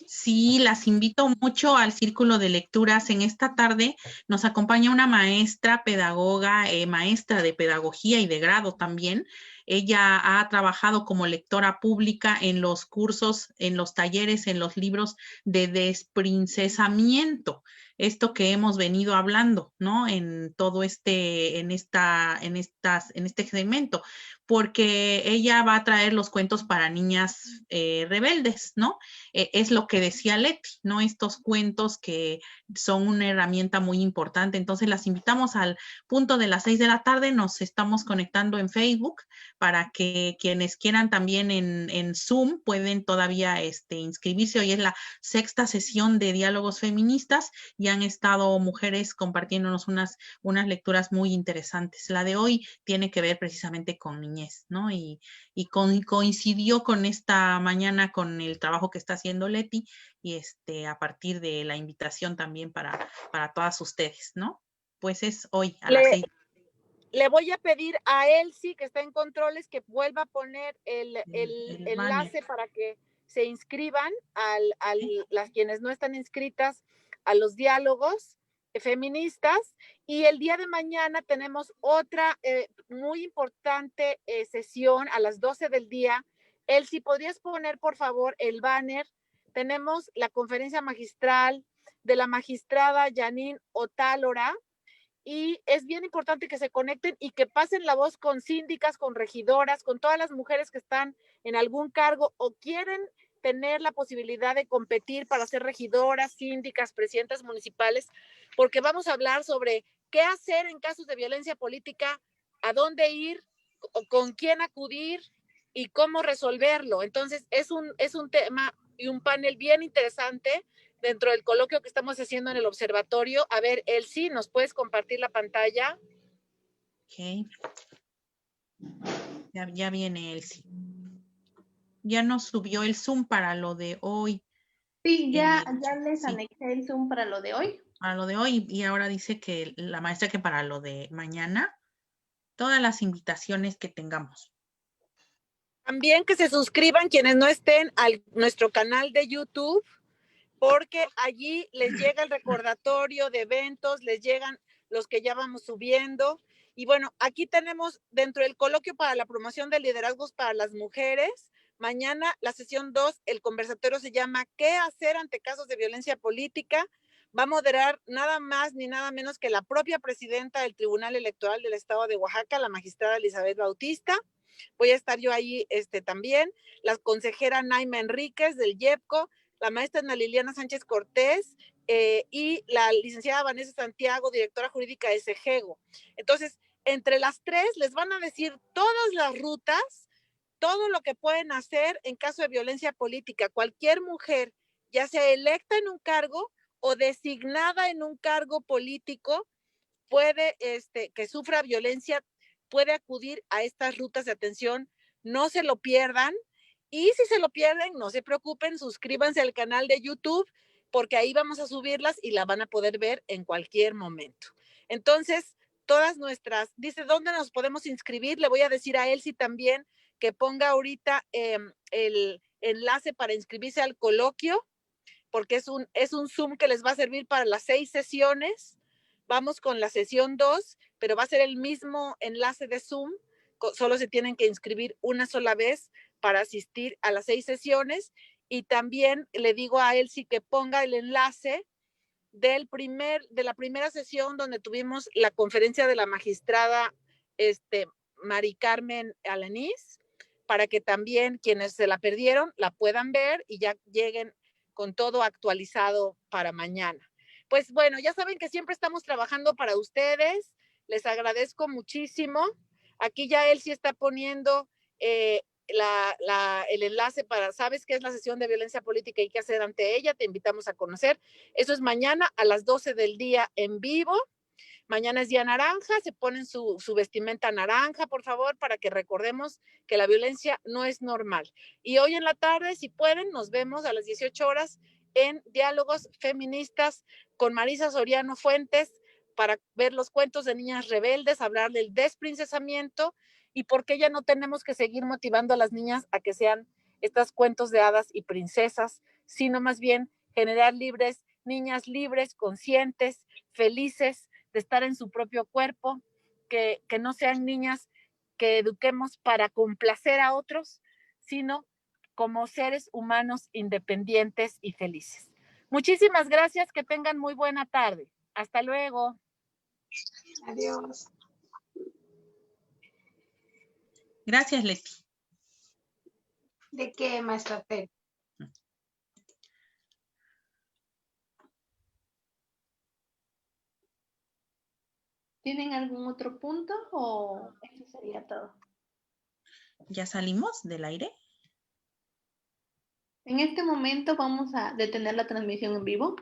Sí, las invito mucho al círculo de lecturas. En esta tarde nos acompaña una maestra, pedagoga, maestra de pedagogía y de grado también. Ella ha trabajado como lectora pública en los cursos, en los talleres, en los libros de desprincesamiento. Esto que hemos venido hablando, ¿no? En todo en este segmento, porque ella va a traer los cuentos para niñas rebeldes, ¿no? Es lo que decía Leti, ¿no? Estos cuentos que son una herramienta muy importante. Entonces las invitamos al punto de las 6 de la tarde. Nos estamos conectando en Facebook para que quienes quieran también en Zoom pueden todavía inscribirse. Hoy es la 6ª sesión de Diálogos Feministas y han estado mujeres compartiéndonos unas lecturas muy interesantes. La de hoy tiene que ver precisamente con niñez, ¿no? Y coincidió con esta mañana con el trabajo que está haciendo Leti y a partir de la invitación también para todas ustedes, ¿no? Pues es hoy a las 6. Le voy a pedir a Elsie, que está en controles, que vuelva a poner el enlace para que se inscriban las quienes no están inscritas a los diálogos feministas. Y el día de mañana tenemos otra muy importante sesión a las 12 del día. Elsie, ¿podrías poner por favor el banner? Tenemos la conferencia magistral de la magistrada Janine Otálora, y es bien importante que se conecten y que pasen la voz con síndicas, con regidoras, con todas las mujeres que están en algún cargo o quieren tener la posibilidad de competir para ser regidoras, síndicas, presidentas municipales, porque vamos a hablar sobre qué hacer en casos de violencia política, a dónde ir, con quién acudir y cómo resolverlo. Entonces es un tema y un panel bien interesante dentro del coloquio que estamos haciendo en el observatorio. A ver, Elsie, ¿nos puedes compartir la pantalla? Ok. Ya viene Elsie. Ya nos subió el Zoom para lo de hoy. Sí, ya les anexé el Zoom para lo de hoy. Para lo de hoy, y ahora dice que la maestra que para lo de mañana, todas las invitaciones que tengamos. También que se suscriban quienes no estén a nuestro canal de YouTube, porque allí les llega el recordatorio de eventos, les llegan los que ya vamos subiendo. Y bueno, aquí tenemos dentro del coloquio para la promoción de liderazgos para las mujeres, mañana la sesión 2, el conversatorio se llama ¿Qué hacer ante casos de violencia política? Va a moderar nada más ni nada menos que la propia presidenta del Tribunal Electoral del Estado de Oaxaca, la magistrada Elizabeth Bautista. Voy a estar yo ahí también, la consejera Naima Enríquez del IEPCO, la maestra Ana Liliana Sánchez Cortés y la licenciada Vanessa Santiago, directora jurídica de CEGEGO. Entonces, entre las tres les van a decir todas las rutas, todo lo que pueden hacer en caso de violencia política. Cualquier mujer, ya sea electa en un cargo o designada en un cargo político, puede, que sufra violencia, puede acudir a estas rutas de atención. No se lo pierdan. Y si se lo pierden, no se preocupen, suscríbanse al canal de YouTube, porque ahí vamos a subirlas y la van a poder ver en cualquier momento. Entonces, todas nuestras, dice, ¿dónde nos podemos inscribir? Le voy a decir a Elsie también que ponga ahorita el enlace para inscribirse al coloquio, porque es un Zoom que les va a servir para las 6 sesiones. Vamos con la sesión 2, pero va a ser el mismo enlace de Zoom, solo se tienen que inscribir una sola vez para asistir a las 6 sesiones. Y también le digo a Elsie que ponga el enlace de la primera sesión donde tuvimos la conferencia de la magistrada Mari Carmen Alanís, para que también quienes se la perdieron la puedan ver y ya lleguen con todo actualizado para mañana. Pues bueno, ya saben que siempre estamos trabajando para ustedes, les agradezco muchísimo. Aquí ya él sí está poniendo el enlace para, ¿sabes qué es la sesión de violencia política y qué hacer ante ella? Te invitamos a conocer. Eso es mañana a las 12 del día en vivo. Mañana es día naranja, se ponen su vestimenta naranja, por favor, para que recordemos que la violencia no es normal. Y hoy en la tarde, si pueden, nos vemos a las 18 horas en Diálogos Feministas con Marisa Soriano Fuentes para ver los cuentos de niñas rebeldes, hablar del desprincesamiento y por qué ya no tenemos que seguir motivando a las niñas a que sean estos cuentos de hadas y princesas, sino más bien generar niñas libres, conscientes, felices, de estar en su propio cuerpo, que no sean niñas que eduquemos para complacer a otros, sino como seres humanos independientes y felices. Muchísimas gracias, que tengan muy buena tarde. Hasta luego. Adiós. Gracias, Leti. ¿De qué, maestra Tere? ¿Tienen algún otro punto o eso sería todo? ¿Ya salimos del aire? En este momento vamos a detener la transmisión en vivo.